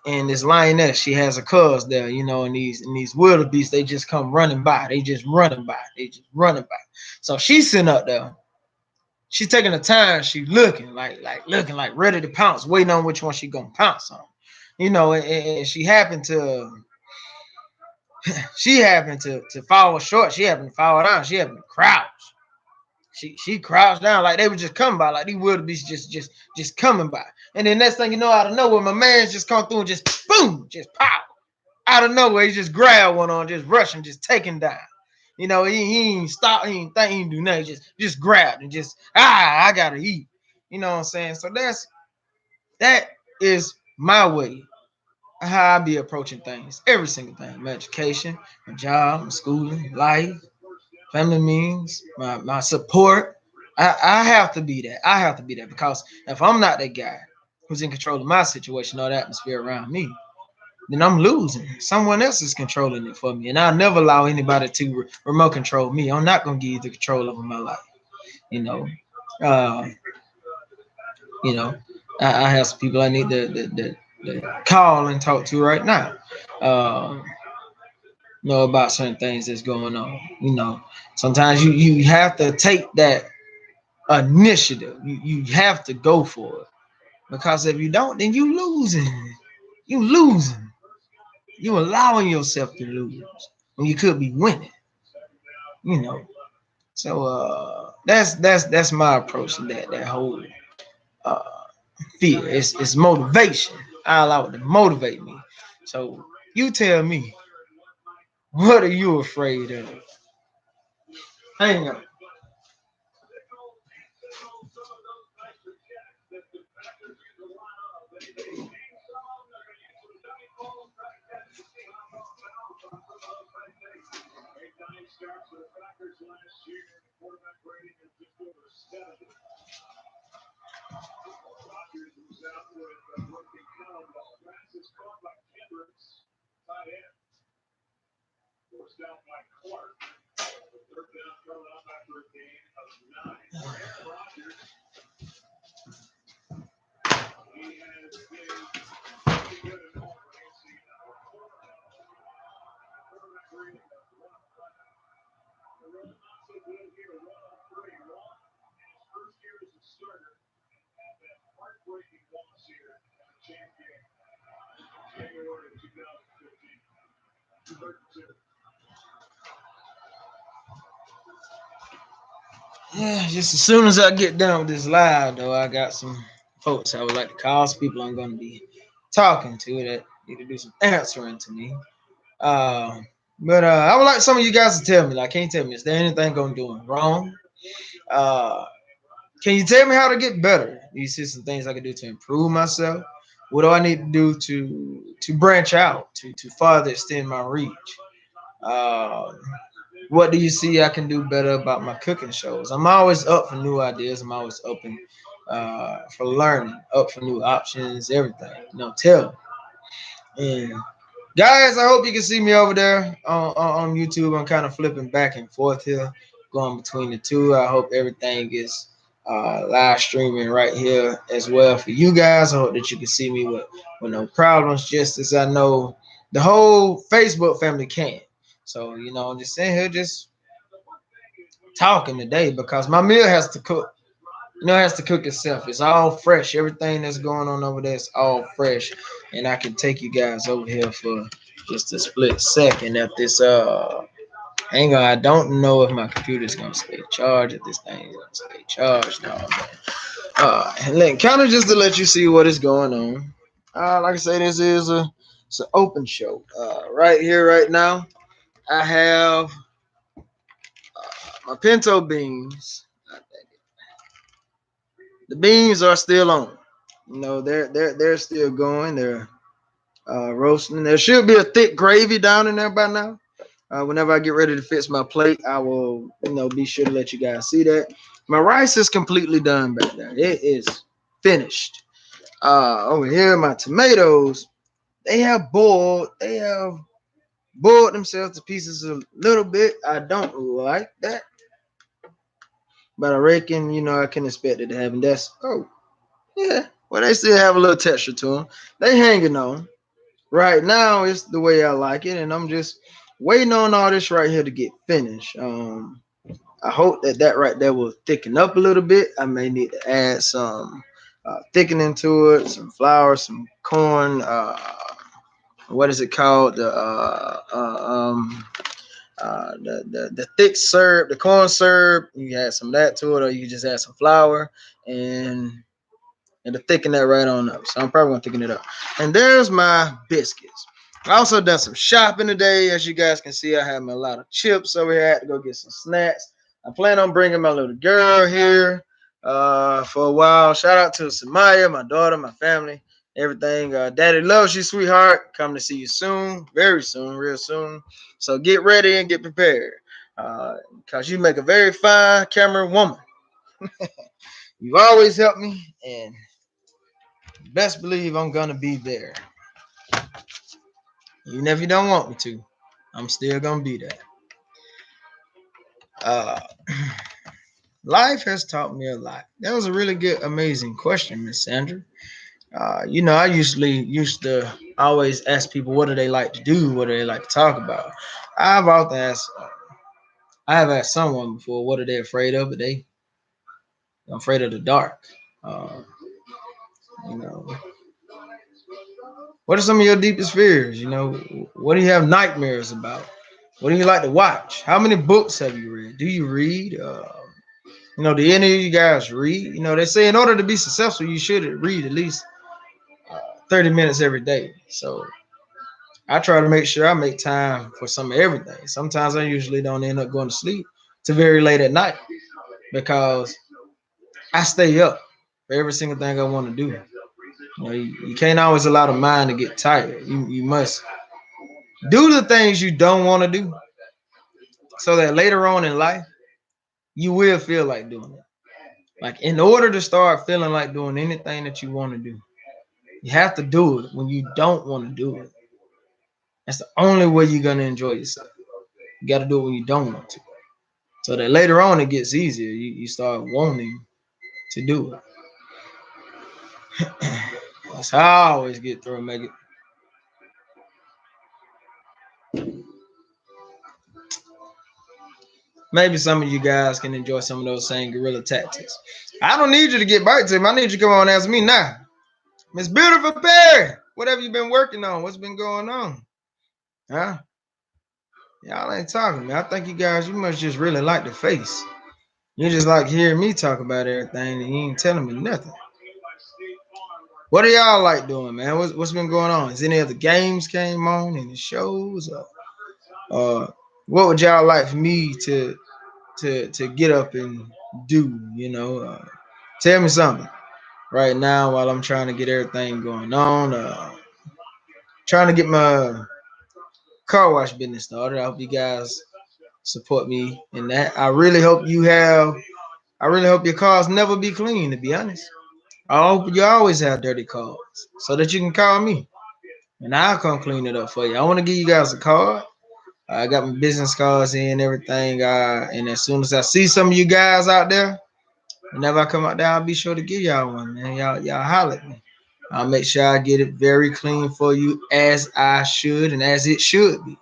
And this lioness, she has a cuz there, and these wildebeest, they just come running by. They just running by. They just running by. So she's sitting up there. She's taking the time. She looking like ready to pounce, waiting on which one she gonna pounce on. And she happened to fall short. She happened to fall down. She happened to crouch. She crouched down like they were just coming by, like these wildebeest just coming by. And then next thing you know, out of nowhere, my man's just come through and just boom, just pow. Out of nowhere, he just grabbed one on, just rushing, just taking down. He ain't stop, he ain't think, he ain't do nothing, just grabbed and just I gotta eat. You know what I'm saying? So that is my way how I be approaching things, every single thing, my education, my job, my schooling, life, family means, my support. I have to be that. I have to be that because if I'm not that guy who's in control of my situation or the atmosphere around me, then I'm losing. Someone else is controlling it for me, and I'll never allow anybody to remote control me. I'm not gonna give you the control over my life. You know, uh, you know, I have some people I need to call and talk to right now. Uh, about certain things that's going on. Sometimes you have to take that initiative. You have to go for it because if you don't, then you losing. You losing. You allowing yourself to lose when you could be winning. You know. So that's my approach to that whole uh, fear. It's motivation. I allow it to motivate me. So you tell me, what are you afraid of? Hang on. Yeah, just as soon as I get done with this live, though, I got some folks I would like to call. Some people I'm going to be talking to that need to do some answering to me. Uh, but I would like some of you guys to tell me, like, can you tell me, is there anything I'm doing wrong? Uh, can you tell me how to get better? Do you see some things I can do to improve myself? What do I need to do to branch out, to farther extend my reach? Uh, what do you see I can do better about my cooking shows? I'm always up for new ideas. I'm always open for learning, up for new options, everything. Tell me. And guys, I hope you can see me over there on YouTube. I'm kind of flipping back and forth here, going between the two. I hope everything is live streaming right here as well for you guys. I hope that you can see me with no problems, just as I know the whole Facebook family can. So, I'm just sitting here just talking today because my meal has to cook. It has to cook itself. It's all fresh. Everything that's going on over there is all fresh. And I can take you guys over here for just a split second at this hang on. I don't know if my computer's gonna stay charged, if this thing is gonna stay charged. No, man. And then kind of just to let you see what is going on. Like I say, this is it's an open show. Right here, right now, I have my pinto beans. The beans are still on. You know, they're still going. They're roasting. There should be a thick gravy down in there by now. Whenever I get ready to fix my plate, I will, be sure to let you guys see that. My rice is completely done back there. It is finished. Over here, my tomatoes, they have boiled. They have boiled themselves to pieces a little bit. I don't like that, but I reckon, I can expect it to happen. That's, oh, yeah. Well, they still have a little texture to them. They hanging on. Right now, it's the way I like it, and I'm just waiting on all this right here to get finished. I hope that right there will thicken up a little bit. I may need to add some thickening to it, some flour, some corn. What is it called? The thick syrup, the corn syrup. You can add some of that to it, or you can just add some flour and to thicken that right on up. So I'm probably gonna thicken it up. And there's my biscuits. I also done some shopping today. As you guys can see, I have a lot of chips over here. I had to go get some snacks. I plan on bringing my little girl here for a while. Shout out to Samaya, my daughter, my family, everything. Daddy loves you, sweetheart. Coming to see you soon, very soon, real soon. So get ready and get prepared because you make a very fine camera woman. You've always helped me, and best believe I'm gonna be there. Even if you don't want me to, I'm still gonna be there. Uh, Life has taught me a lot. That was a really good, amazing question, Miss Sandra. I usually used to always ask people what do they like to do, what do they like to talk about. I've often asked, I have asked someone before, what are they afraid of? But they afraid of the dark. Uh, you know, what are some of your deepest fears? What do you have nightmares about? What do you like to watch? How many books have you read? Do you read? Do any of you guys read? They say in order to be successful, you should read at least 30 minutes every day. So I try to make sure I make time for some of everything. Sometimes I usually don't end up going to sleep till very late at night because I stay up for every single thing I want to do. You can't always allow the mind to get tired. You must do the things you don't want to do so that later on in life, you will feel like doing it. Like in order to start feeling like doing anything that you want to do, you have to do it when you don't want to do it. That's the only way you're gonna enjoy yourself. You got to do it when you don't want to, so that later on it gets easier. You start wanting to do it. That's how I always get through, make it. Maybe some of you guys can enjoy some of those same guerrilla tactics. I don't need you to get back to him. I need you to come on and ask me now. Miss Beautiful Perry, what have you been working on? What's been going on? Huh? Y'all ain't talking to me. I think you guys, you must just really like the face. You just like hearing me talk about everything and you ain't telling me nothing. What are y'all like doing, man? What's been going on? Is any other games came on, any shows? What would y'all like for me to get up and do? Tell me something right now while I'm trying to get everything going on. Trying to get my car wash business started. I hope you guys support me in that. I really hope your cars never be clean, to be honest. I hope you always have dirty cars so that you can call me and I'll come clean it up for you. I want to give you guys a card. I got my business cards in, everything. And as soon as I see some of you guys out there, whenever I come out there, I'll be sure to give y'all one, man. Y'all holler at me. I'll make sure I get it very clean for you as I should and as it should be.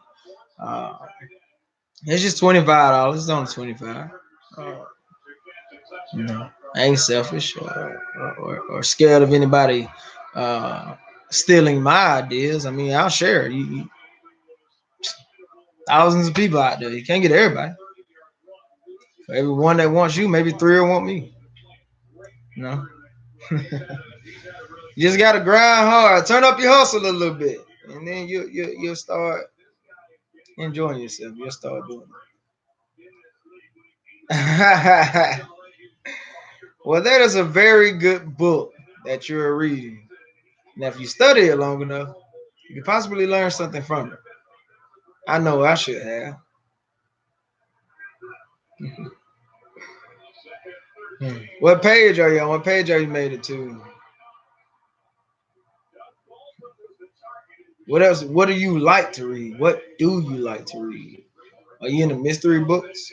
Uh, it's just $25. It's only 25. Uh, I ain't selfish or scared of anybody uh, stealing my ideas. I mean, I'll share. Thousands of people out there. You can't get everybody. For every one that wants you, maybe three will want me. You know. You just gotta grind hard, turn up your hustle a little bit, and then you'll start enjoying yourself. You'll start doing it. Well, that is a very good book that you're reading. Now, if you study it long enough, you can possibly learn something from it. I know I should have. What page are you on? What page are you made it to? What else? What do you like to read? What do you like to read? Are you into mystery books?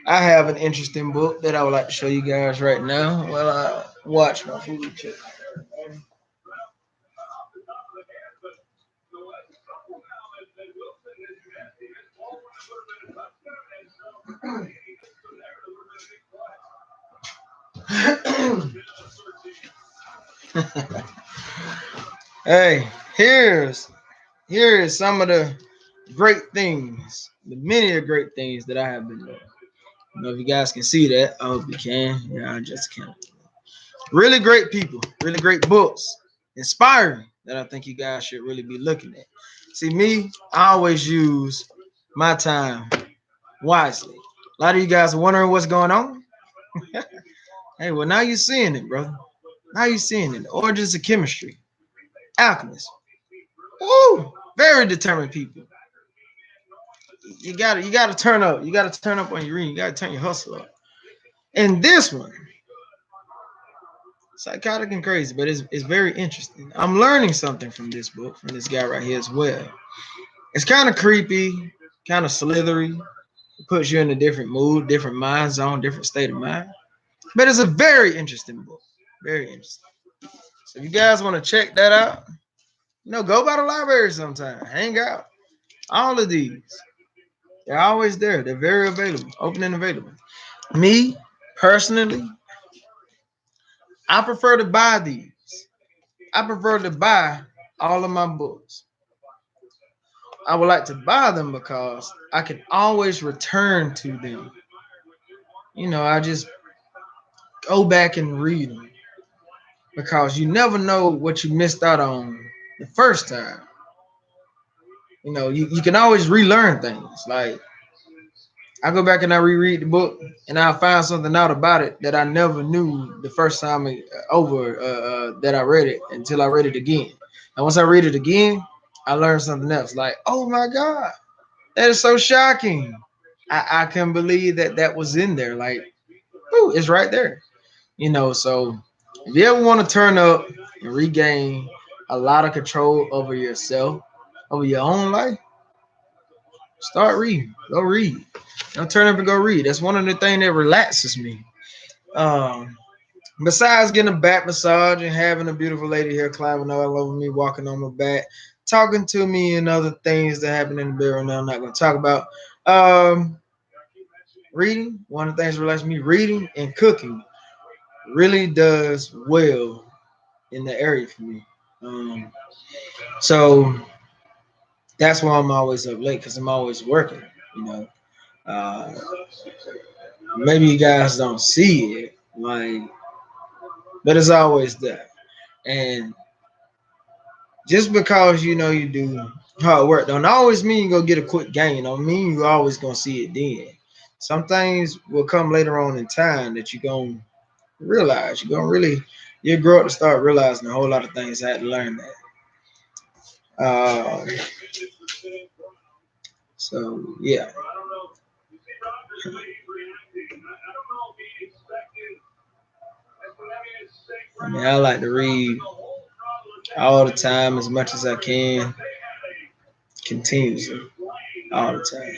I have an interesting book that I would like to show you guys right now. Well, I watch my food check. Hey, here is some of the great things, the many of great things that I have been doing. I don't know if you guys can see that. I hope you can. Yeah, I just can't. Really great people, really great books, inspiring that I think you guys should really be looking at. See, me, I always use my time wisely. A lot of you guys are wondering what's going on. Hey, well, now you're seeing it, brother. Now you're seeing it. The origins of chemistry, alchemists. Woo! Very determined people. You gotta turn up. You gotta turn up on your reading. You gotta turn your hustle up. And this one, psychotic and crazy, but it's very interesting. I'm learning something from this book, from this guy right here as well. It's kind of creepy, kind of slithery. It puts you in a different mood, different mind zone, different state of mind. But it's a very interesting book. Very interesting. So if you guys want to check that out, go by the library sometime. Hang out. All of these. They're always there. They're very available, open and available. Me, personally, I prefer to buy these. I prefer to buy all of my books. I would like to buy them because I can always return to them. I just go back and read them because you never know what you missed out on the first time. You can always relearn things. Like I go back and I reread the book and I find something out about it that I never knew the first time over that I read it until I read it again. And once I read it again, I learned something else. Like, oh my God, that is so shocking. I couldn't believe that was in there. Like, ooh, it's right there. So if you ever want to turn up and regain a lot of control over yourself, over your own life, start reading. Go read. Don't turn up and go read. That's one of the things that relaxes me. Um, Besides getting a back massage and having a beautiful lady here climbing all over me, walking on my back, talking to me, and other things that happen in the bedroom that I'm not going to talk about. Reading, one of the things that relaxes me, reading and cooking really does well in the area for me. So that's why I'm always up late because I'm always working. You know, uh, maybe you guys don't see it, like, but it's always there. And just because you do hard work don't always mean you go get a quick gain. Don't mean you always gonna see it then. Some things will come later on in time that you're gonna realize. You grow up to start realizing a whole lot of things. I had to learn that. So yeah. I mean, I like to read all the time as much as I can, continuously, all the time.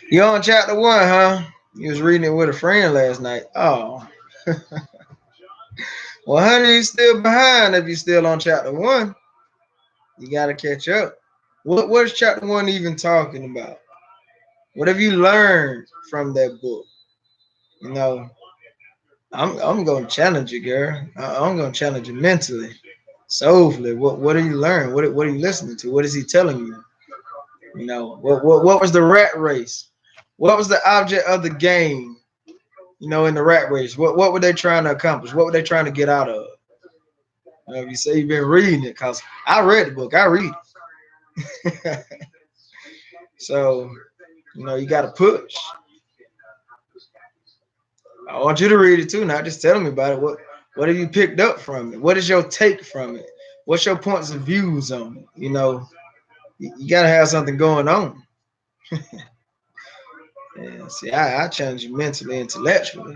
You on chapter 1, huh? You was reading it with a friend last night. Oh, well, honey, you still behind if you still on chapter 1. You gotta catch up. What is chapter 1 even talking about? What have you learned from that book? You know, I'm gonna challenge you, girl. I'm gonna challenge you mentally, soulfully. What are you learning? What are you listening to? What is he telling you? What was the rat race? What was the object of the game? in the rat race? What were they trying to accomplish? What were they trying to get out of? You say you've been reading it, cause I read the book. I read it. So you got to push. I want you to read it too. Not just telling me about it. What have you picked up from it? What is your take from it? What's your points of views on it? You got to have something going on. Yeah, see, I challenge you mentally, intellectually.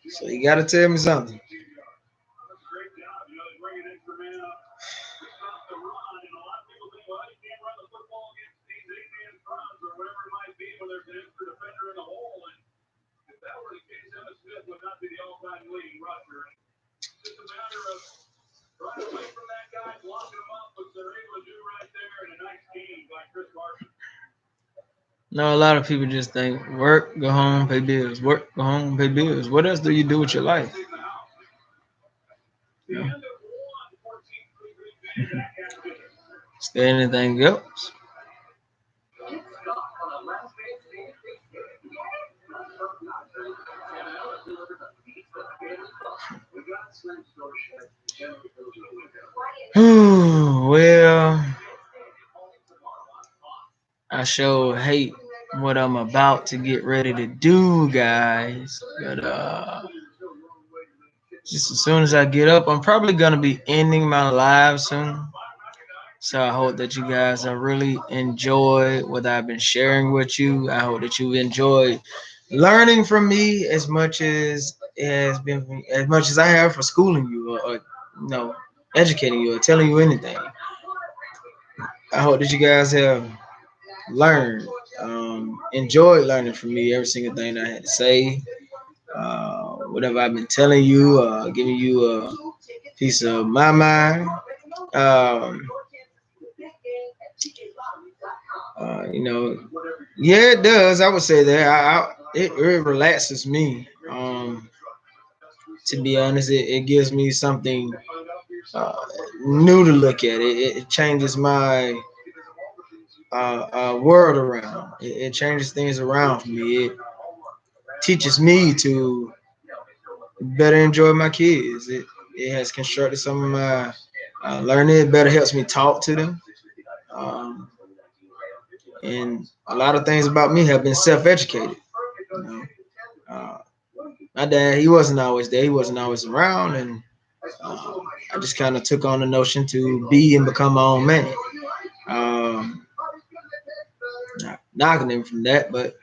So you got to tell me something. No, a lot of people just think work, go home, pay bills. Work, go home, pay bills. What else do you do with your life? Yeah. Is there anything else? Well, I sure hate what I'm about to get ready to do, guys. But just as soon as I get up, I'm probably gonna be ending my live soon. So I hope that you guys have really enjoyed what I've been sharing with you. I hope that you enjoyed learning from me as much as I have for schooling you or educating you or telling you anything. I hope that you guys have learned, enjoyed learning from me every single thing I had to say. Whatever I've been telling you, giving you a piece of my mind. Um, you know, yeah, it does. I would say that. It relaxes me. To be honest, it gives me something uh, new to look at. It changes my world around. It changes things around for me. It teaches me to better enjoy my kids. It has constructed some of my learning. It better helps me talk to them. Um, and a lot of things about me have been self-educated. You know, uh, my dad, he wasn't always there. He wasn't always around, and uh, I just kind of took on the notion to be and become my own man. Um, Not knocking him from that, but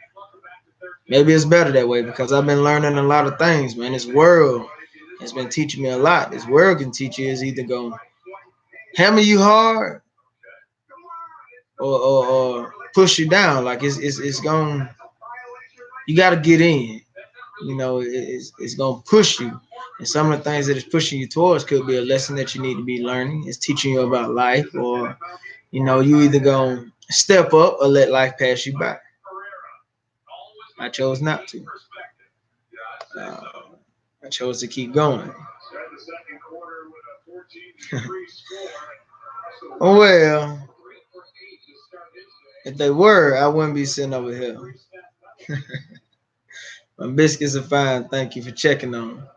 maybe it's better that way because I've been learning a lot of things, man. This world has been teaching me a lot. This world can teach you is either going to hammer you hard or push you down. Like it's going. You got to get in. It's going to push you. And some of the things that it's pushing you towards could be a lesson that you need to be learning. It's teaching you about life, or you either going to step up or let life pass you by. I chose not to. Uh, I chose to keep going. Well, if they were, I wouldn't be sitting over here. My biscuits are fine. Thank you for checking on them.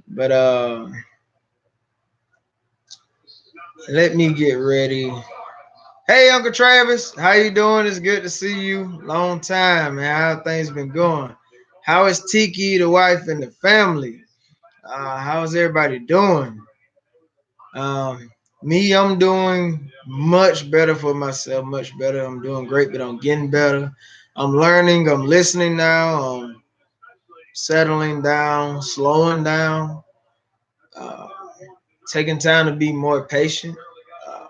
But let me get ready. Hey, Uncle Travis, how you doing? It's good to see you. Long time, man. How things been going? How is Tiki, the wife, and the family? How's everybody doing? Um, Me, I'm doing much better for myself, much better. I'm doing great, but I'm getting better. I'm learning, I'm listening now, I'm settling down, slowing down, uh, taking time to be more patient. Uh,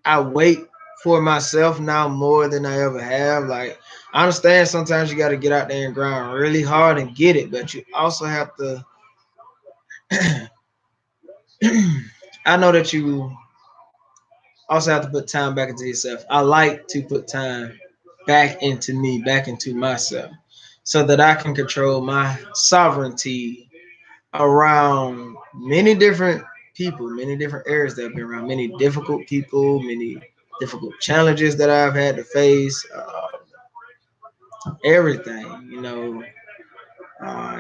I wait for myself now more than I ever have. Like, I understand sometimes you got to get out there and grind really hard and get it, but you also have to. I know that you also have to put time back into yourself. I like to put time back into me, back into myself, so that I can control my sovereignty around many different people, many different areas that I've been around, many difficult people, many difficult challenges that I've had to face, everything,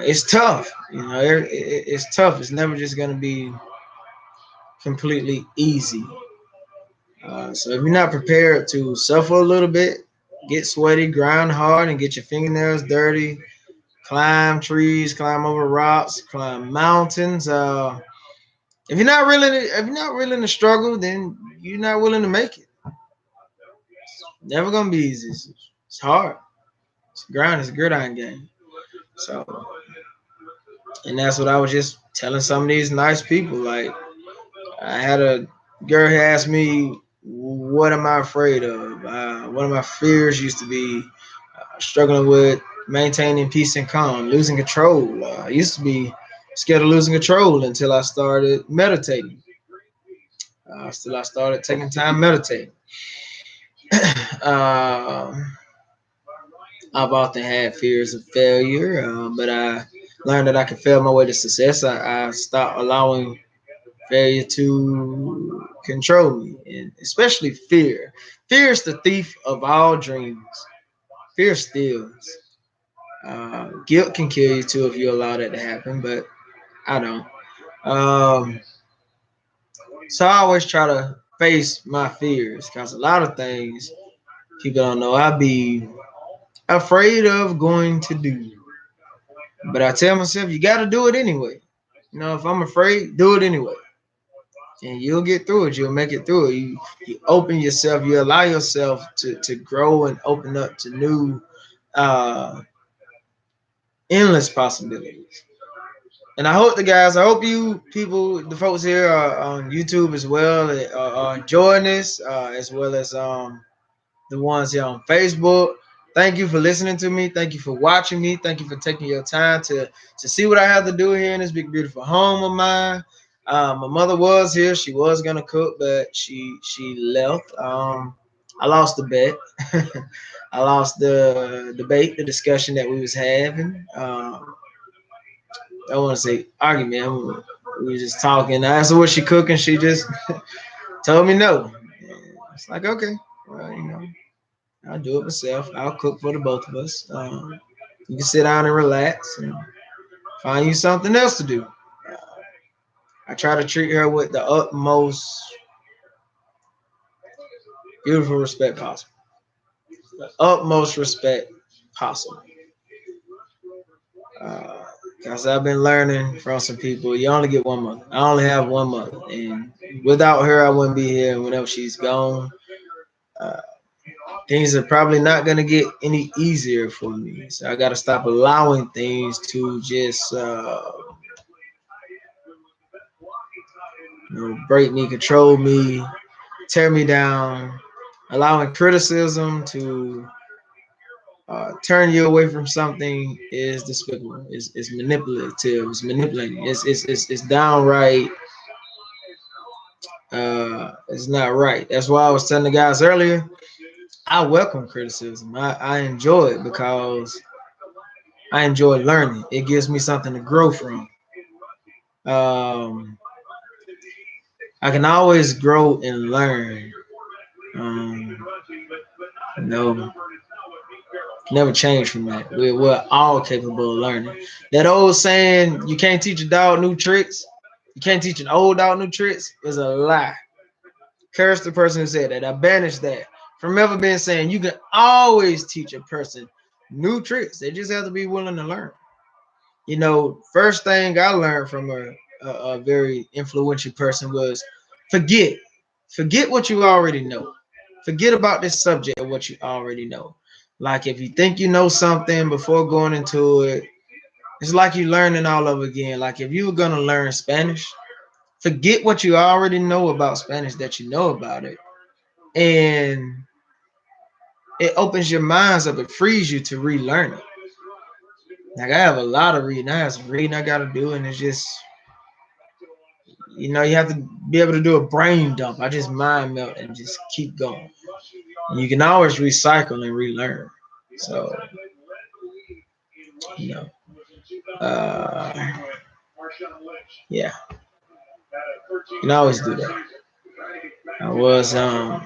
it's tough, it's tough. It's never just going to be completely easy. So if you're not prepared to suffer a little bit, get sweaty, grind hard, and get your fingernails dirty, climb trees, climb over rocks, climb mountains. If you're not willing to struggle, then you're not willing to make it. Never gonna be easy. It's hard. It's grind. It's a gridiron game. So, and that's what I was just telling some of these nice people. Like, I had a girl who asked me, "What am I afraid of?" One of my fears used to be struggling with maintaining peace and calm, losing control. I used to be scared of losing control until I started meditating. Still, I started taking time meditating. um, I've often had fears of failure, but I learned that I can fail my way to success. I stopped allowing failure to control me, and especially fear. Fear is the thief of all dreams. Fear steals. Guilt can kill you too if you allow that to happen, but I don't. Um, so I always try to face my fears because a lot of things people don't know I be afraid of going to do. But I tell myself, you got to do it anyway. If I'm afraid, do it anyway. And you'll get through it. You'll make it through it. You open yourself, you allow yourself to grow and open up to new, uh, endless possibilities. And I hope you people, the folks here on YouTube as well, are enjoying this, as well as the ones here on Facebook. Thank you for listening to me. Thank you for watching me. Thank you for taking your time to see what I have to do here in this big beautiful home of mine. My mother was here. She was gonna cook, but she left. I lost the bet. I lost the debate, the discussion that we was having. I want to say argument. We were just talking. I asked her what she cooking. She just told me no. And it's like, okay, well, I'll do it myself. I'll cook for the both of us. You can sit down and relax and find you something else to do. I try to treat her with the utmost beautiful respect possible. The utmost respect possible. Because I've been learning from some people, you only get one mother. I only have one mother. And without her, I wouldn't be here. And whenever she's gone, uh, things are probably not going to get any easier for me. So I got to stop allowing things to just break me, control me, tear me down. Allowing criticism to turn you away from something is despicable. It's manipulative. It's manipulating. It's downright. It's not right. That's why I was telling the guys earlier. I welcome criticism. I enjoy it because I enjoy learning. It gives me something to grow from. Um, I can always grow and learn. Um, no, never change from that. We're all capable of learning. That old saying, you can't teach a dog new tricks, you can't teach an old dog new tricks, is a lie. Curse the person who said that. I banish that from ever being saying you can always teach a person new tricks. They just have to be willing to learn. First thing I learned from a very influential person was forget. Forget what you already know. Forget about this subject of what you already know. Like if you think you know something before going into it, it's like you learning all over again. Like if you were gonna learn Spanish, forget what you already know about Spanish that you know about it. And it opens your minds up, it frees you to relearn it. Like I have a lot of reading. I have some reading I gotta do, and it's just you have to be able to do a brain dump. I just mind melt and just keep going. And you can always recycle and relearn. So, you know, uh, Yeah, you can always do that. I was so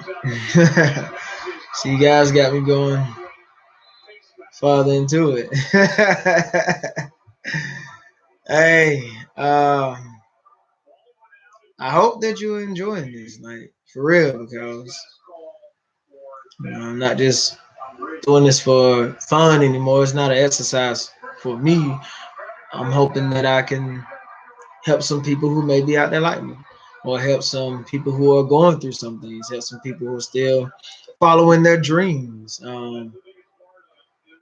you guys got me going farther into it. Hey, I hope that you're enjoying this, like for real, because I'm not just doing this for fun anymore. It's not an exercise for me. I'm hoping that I can help some people who may be out there like me, or help some people who are going through some things, help some people who are still following their dreams.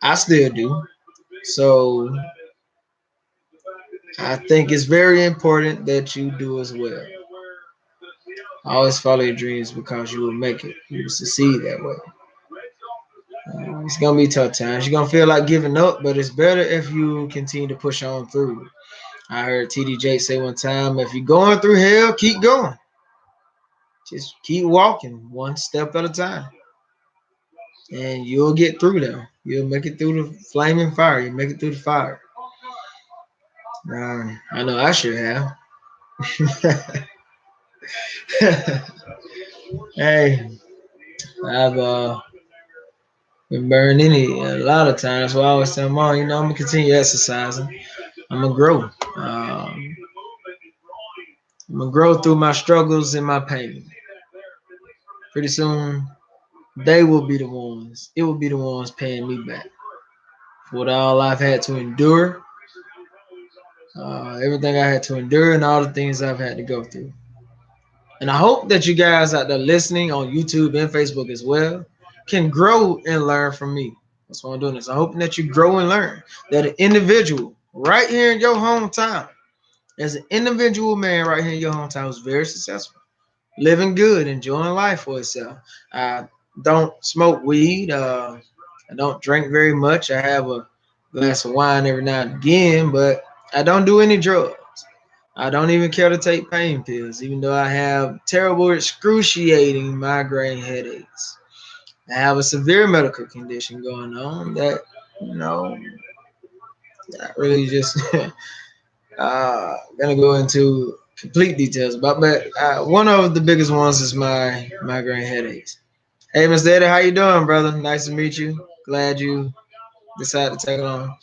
I still do. So I think it's very important that you do as well. Always follow your dreams because you will make it. You will succeed that way. It's gonna be tough times. You're gonna feel like giving up, but it's better if you continue to push on through. I heard TDJ say one time, if you're going through hell, keep going. Just keep walking one step at a time. And you'll get through them. You'll make it through the flaming fire. You make it through the fire. I know I should have. Hey, I've been burned in it a lot of times. So I always tell mom, I'm gonna continue exercising. I'm gonna grow. I'm gonna grow through my struggles and my pain. Pretty soon, they will be the ones. It will be the ones paying me back for what all I've had to endure, everything I had to endure, and all the things I've had to go through. And I hope that you guys out there listening on YouTube and Facebook as well can grow and learn from me. That's why I'm doing this. I'm hoping that you grow and learn. That an individual right here in your hometown, as an individual man right here in your hometown who's very successful, living good, enjoying life for itself. I don't smoke weed. I don't drink very much. I have a glass of wine every now and again, but I don't do any drugs. I don't even care to take pain pills, even though I have terrible, excruciating migraine headaches. I have a severe medical condition going on that, not really just gonna go into complete details about, but one of the biggest ones is my migraine headaches. Hey, Mr. Eddie, how you doing, brother? Nice to meet you. Glad you decided to take it on.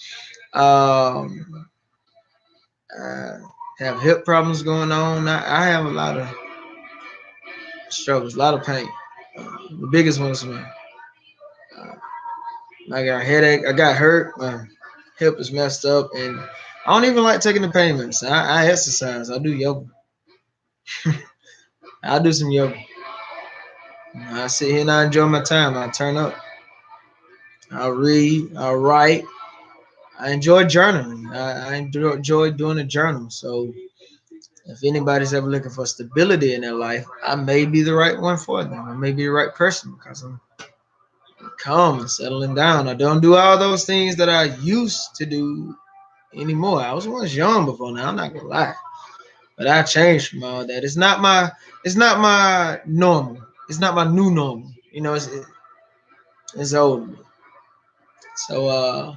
I have hip problems going on. I have a lot of struggles, a lot of pain. The biggest one is uh, I got a headache. I got hurt. My hip is messed up, and I don't even like taking the pain medicine. I exercise. I do yoga. I do some yoga. I sit here and I enjoy my time. I turn up. I read. I write. I enjoy journaling. I enjoy doing a journal. So if anybody's ever looking for stability in their life, I may be the right one for them. I may be the right person because I'm calm and settling down. I don't do all those things that I used to do anymore. I was once young before now, I'm not gonna lie. But I changed from all that. It's not my normal. It's not my new normal. It's old. So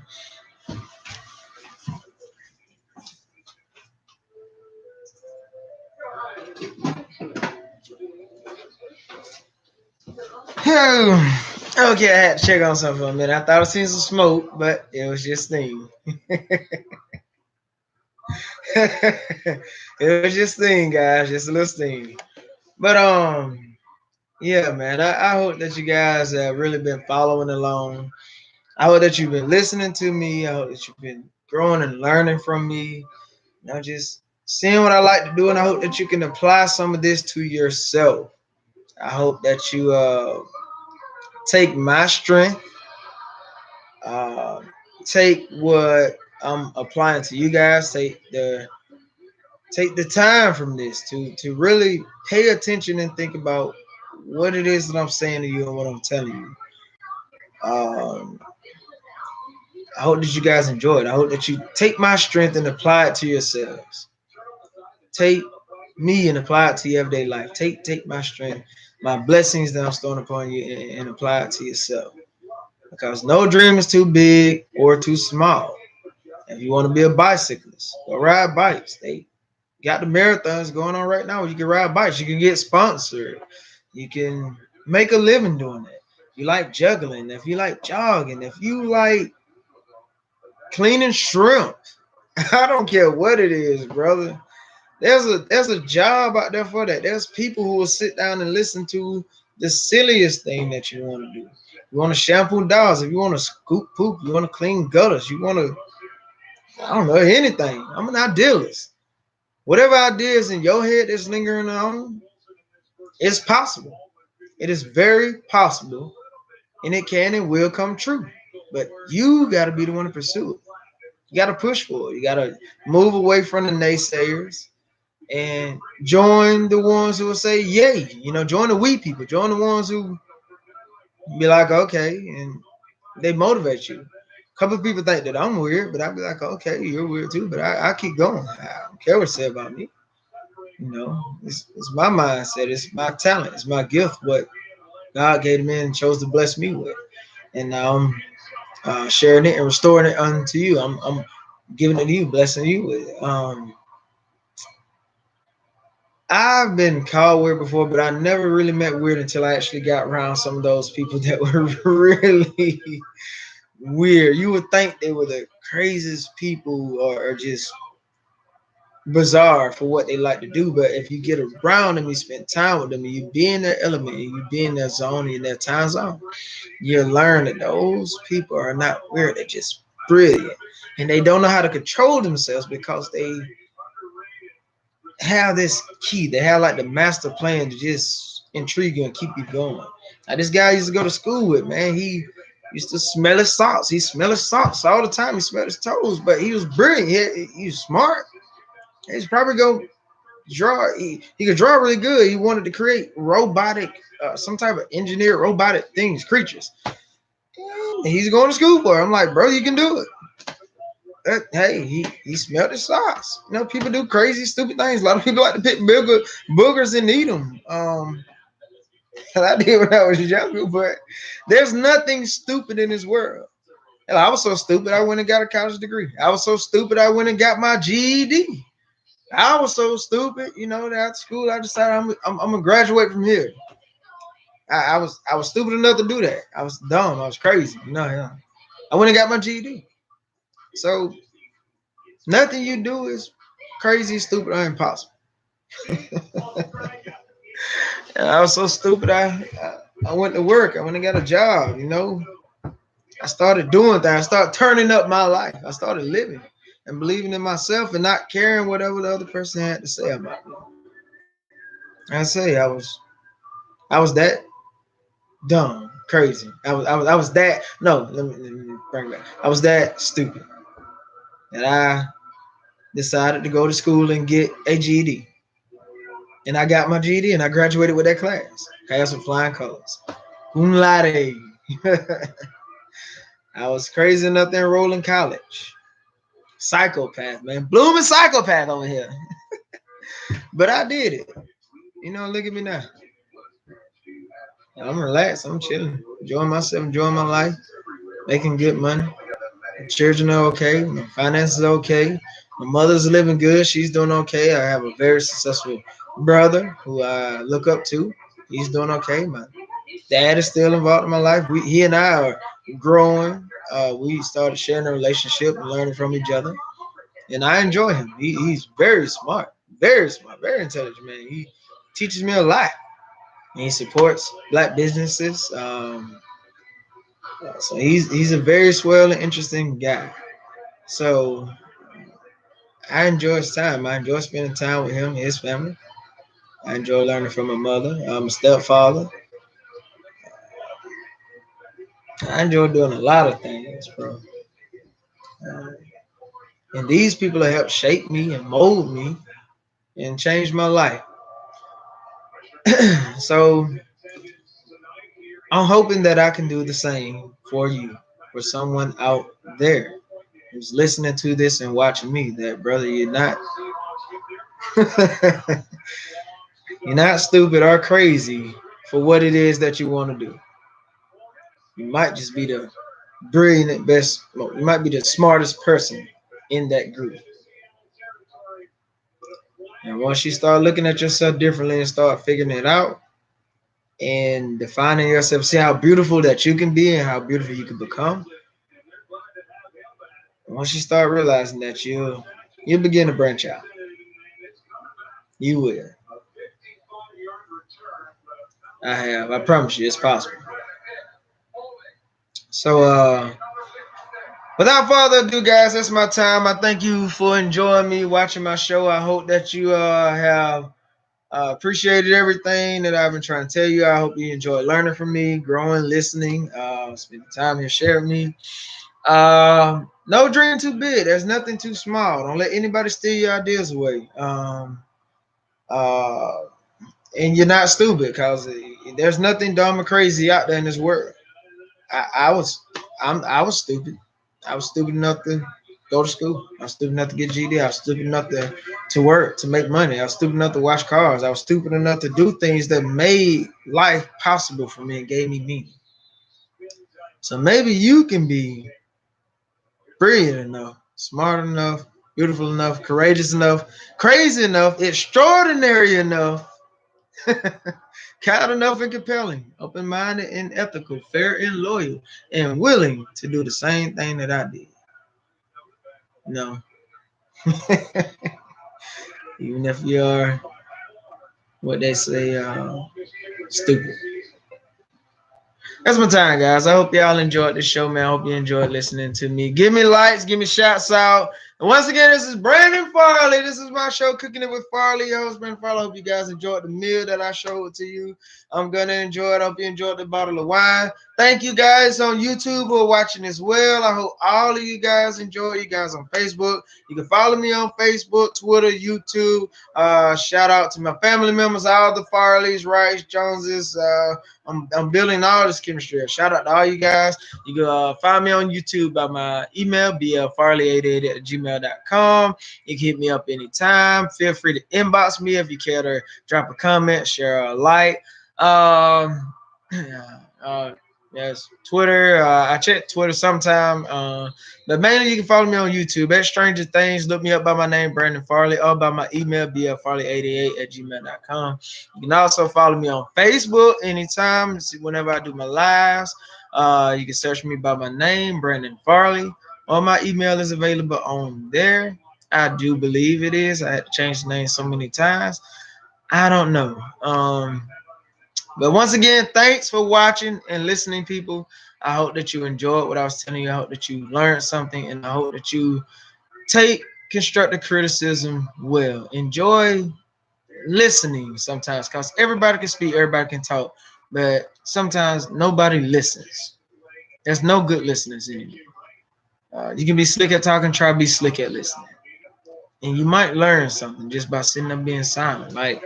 okay, I had to check on something for a minute. I thought I seen some smoke, but it was just steam. It was just steam, guys, just a little steam. But yeah, man, I hope that you guys have really been following along. I hope that you've been listening to me. I hope that you've been growing and learning from me. Just seeing what I like to do, and I hope that you can apply some of this to yourself. I hope that you take my strength, uh, take what I'm applying to you guys, take the time from this to really pay attention and think about what it is that I'm saying to you and what I'm telling you. Um, I hope that you guys enjoy it. I hope that you take my strength and apply it to yourselves. Take me and apply it to your everyday life. Take my strength, my blessings that I'm storing upon you, and apply it to yourself. Because no dream is too big or too small. If you want to be a bicyclist, go ride bikes. Got the marathons going on right now. You can ride bikes. You can get sponsored. You can make a living doing it. You like juggling. If you like jogging. If you like cleaning shrimp. I don't care what it is, brother. There's a job out there for that. There's people who will sit down and listen to the silliest thing that you want to do. You want to shampoo dolls. If you want to scoop poop, you want to clean gutters. You want to, I don't know, anything. I'm an idealist. Whatever ideas in your head that's lingering on, it's possible. It is very possible, and it can and will come true. But you got to be the one to pursue it. You got to push for it. You got to move away from the naysayers and join the ones who will say yay. Join the we people. Join the ones who be like, okay, and they motivate you. A couple of people think that I'm weird, but I'd be like, okay, you're weird too, but I keep going. I don't care what they say about me. It's my mindset, it's my talent, it's my gift, what God gave me and chose to bless me with. And now I'm sharing it and restoring it unto you. I'm giving it to you, blessing you with it. I've been called weird before, but I never really met weird until I actually got around some of those people that were really weird. You would think they were the craziest people or just bizarre for what they like to do, but if you get around them, you spend time with them, and you be in their element, and you be in their zone, in their time zone, you learn that those people are not weird. They're just brilliant, and they don't know how to control themselves because they have this key. They have like the master plan to just intrigue you and keep you going. Now, this guy I used to go to school with, man, he used to smell his socks. He smelled his socks all the time. He smelled his toes, but he was brilliant. He was smart. He's probably go draw. He could draw really good. He wanted to create robotic, some type of engineered robotic things, creatures. And he's going to school for it. I'm like, bro, you can do it. Hey, he smelled his socks. People do crazy, stupid things. A lot of people like to pick boogers and eat them. I did when I was younger, but there's nothing stupid in this world. Hell, I was so stupid I went and got a college degree. I was so stupid I went and got my GED. I was so stupid, that at school I decided I'm gonna graduate from here. I was stupid enough to do that. I was dumb. I was crazy. I went and got my GED. So nothing you do is crazy, stupid, or impossible. And I was so stupid. I went to work. I went and got a job. I started doing things. I started turning up my life. I started living and believing in myself and not caring whatever the other person had to say about me. I was that dumb, crazy. I was that. No, let me bring it back. I was that stupid that I decided to go to school and get a GED. And I got my GED and I graduated with that class. Passed with flying colors. Cum laude. I was crazy enough to enroll in college. Psychopath, man. Blooming psychopath over here. But I did it. Look at me now. I'm relaxed. I'm chilling. Enjoying myself, enjoying my life, making good money. My children are okay. My finances are okay. My mother's living good. She's doing okay. I have a very successful brother who I look up to. He's doing okay. My dad is still involved in my life. He and I are growing. We started sharing a relationship and learning from each other. And I enjoy him. He's very smart, very intelligent man. He teaches me a lot. And he supports black businesses. So he's a very swell and interesting guy. So I enjoy his time. I enjoy spending time with him and his family. I enjoy learning from my mother. I'm a stepfather. I enjoy doing a lot of things, bro. Uh, and these people have helped shape me and mold me and change my life. So I'm hoping that I can do the same for you, for someone out there who's listening to this and watching me. That brother, you're not you're not stupid or crazy for what it is that you want to do. You might just be the brilliant best. You might be the smartest person in that group. And once you start looking at yourself differently and start figuring it out and defining yourself, see how beautiful that you can be and how beautiful you can become. Once you start realizing that, you'll begin to branch out. You will. I have. I promise you, it's possible. So, without further ado, guys, that's my time. I thank you for enjoying me watching my show. I hope that you have appreciated everything that I've been trying to tell you. I hope you enjoy learning from me, growing, listening, spending time here sharing me. No dream too big. There's nothing too small. Don't let anybody steal your ideas away. Uh, and you're not stupid because there's nothing dumb or crazy out there in this world. I was I was stupid. I was stupid enough to go to school. I was stupid enough to get GD. I was stupid enough to work, to make money. I was stupid enough to wash cars. I was stupid enough to do things that made life possible for me and gave me meaning. So maybe you can be brilliant enough, smart enough, beautiful enough, courageous enough, crazy enough, extraordinary enough, kind enough and compelling, open-minded and ethical, fair and loyal, and willing to do the same thing that I did. No. Even if you're what they say, stupid. That's my time, guys. I hope y'all enjoyed the show, man. I hope you enjoyed listening to me. Give me likes, give me shouts out. And once again, this is Brandon Farley. This is my show, Cooking It with Farley. Your host, Brandon Farley. I hope you guys enjoyed the meal that I showed to you. I'm going to enjoy it. I hope you enjoyed the bottle of wine. Thank you guys on YouTube who are watching as well. I hope all of you guys enjoy. You guys on Facebook. You can follow me on Facebook, Twitter, YouTube. Shout out to my family members, all the Farleys, Rice, Joneses. I'm building all this chemistry. Shout out to all you guys. You can find me on YouTube by my email, blfarley88@gmail.com. You can hit me up anytime. Feel free to inbox me if you care to drop a comment, share a like. Yes, Twitter. I check Twitter sometime. But mainly you can follow me on YouTube at Stranger Things. Look me up by my name, Brandon Farley, or by my email, blfarley88@gmail.com. You can also follow me on Facebook anytime, whenever I do my lives. You can search me by my name, Brandon Farley, or my email is available on there. I do believe it is. I had to change the name so many times. I don't know. But once again, thanks for watching and listening, people. I hope that you enjoyed what I was telling you. I hope that you learned something, and I hope that you take constructive criticism well. Enjoy listening sometimes, because everybody can speak, everybody can talk, but sometimes nobody listens. There's no good listeners in you. You can be slick at talking, try to be slick at listening. And you might learn something just by sitting there being silent. Like,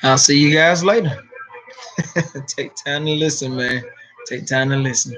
I'll see you guys later. Take time to listen, man. Take time to listen.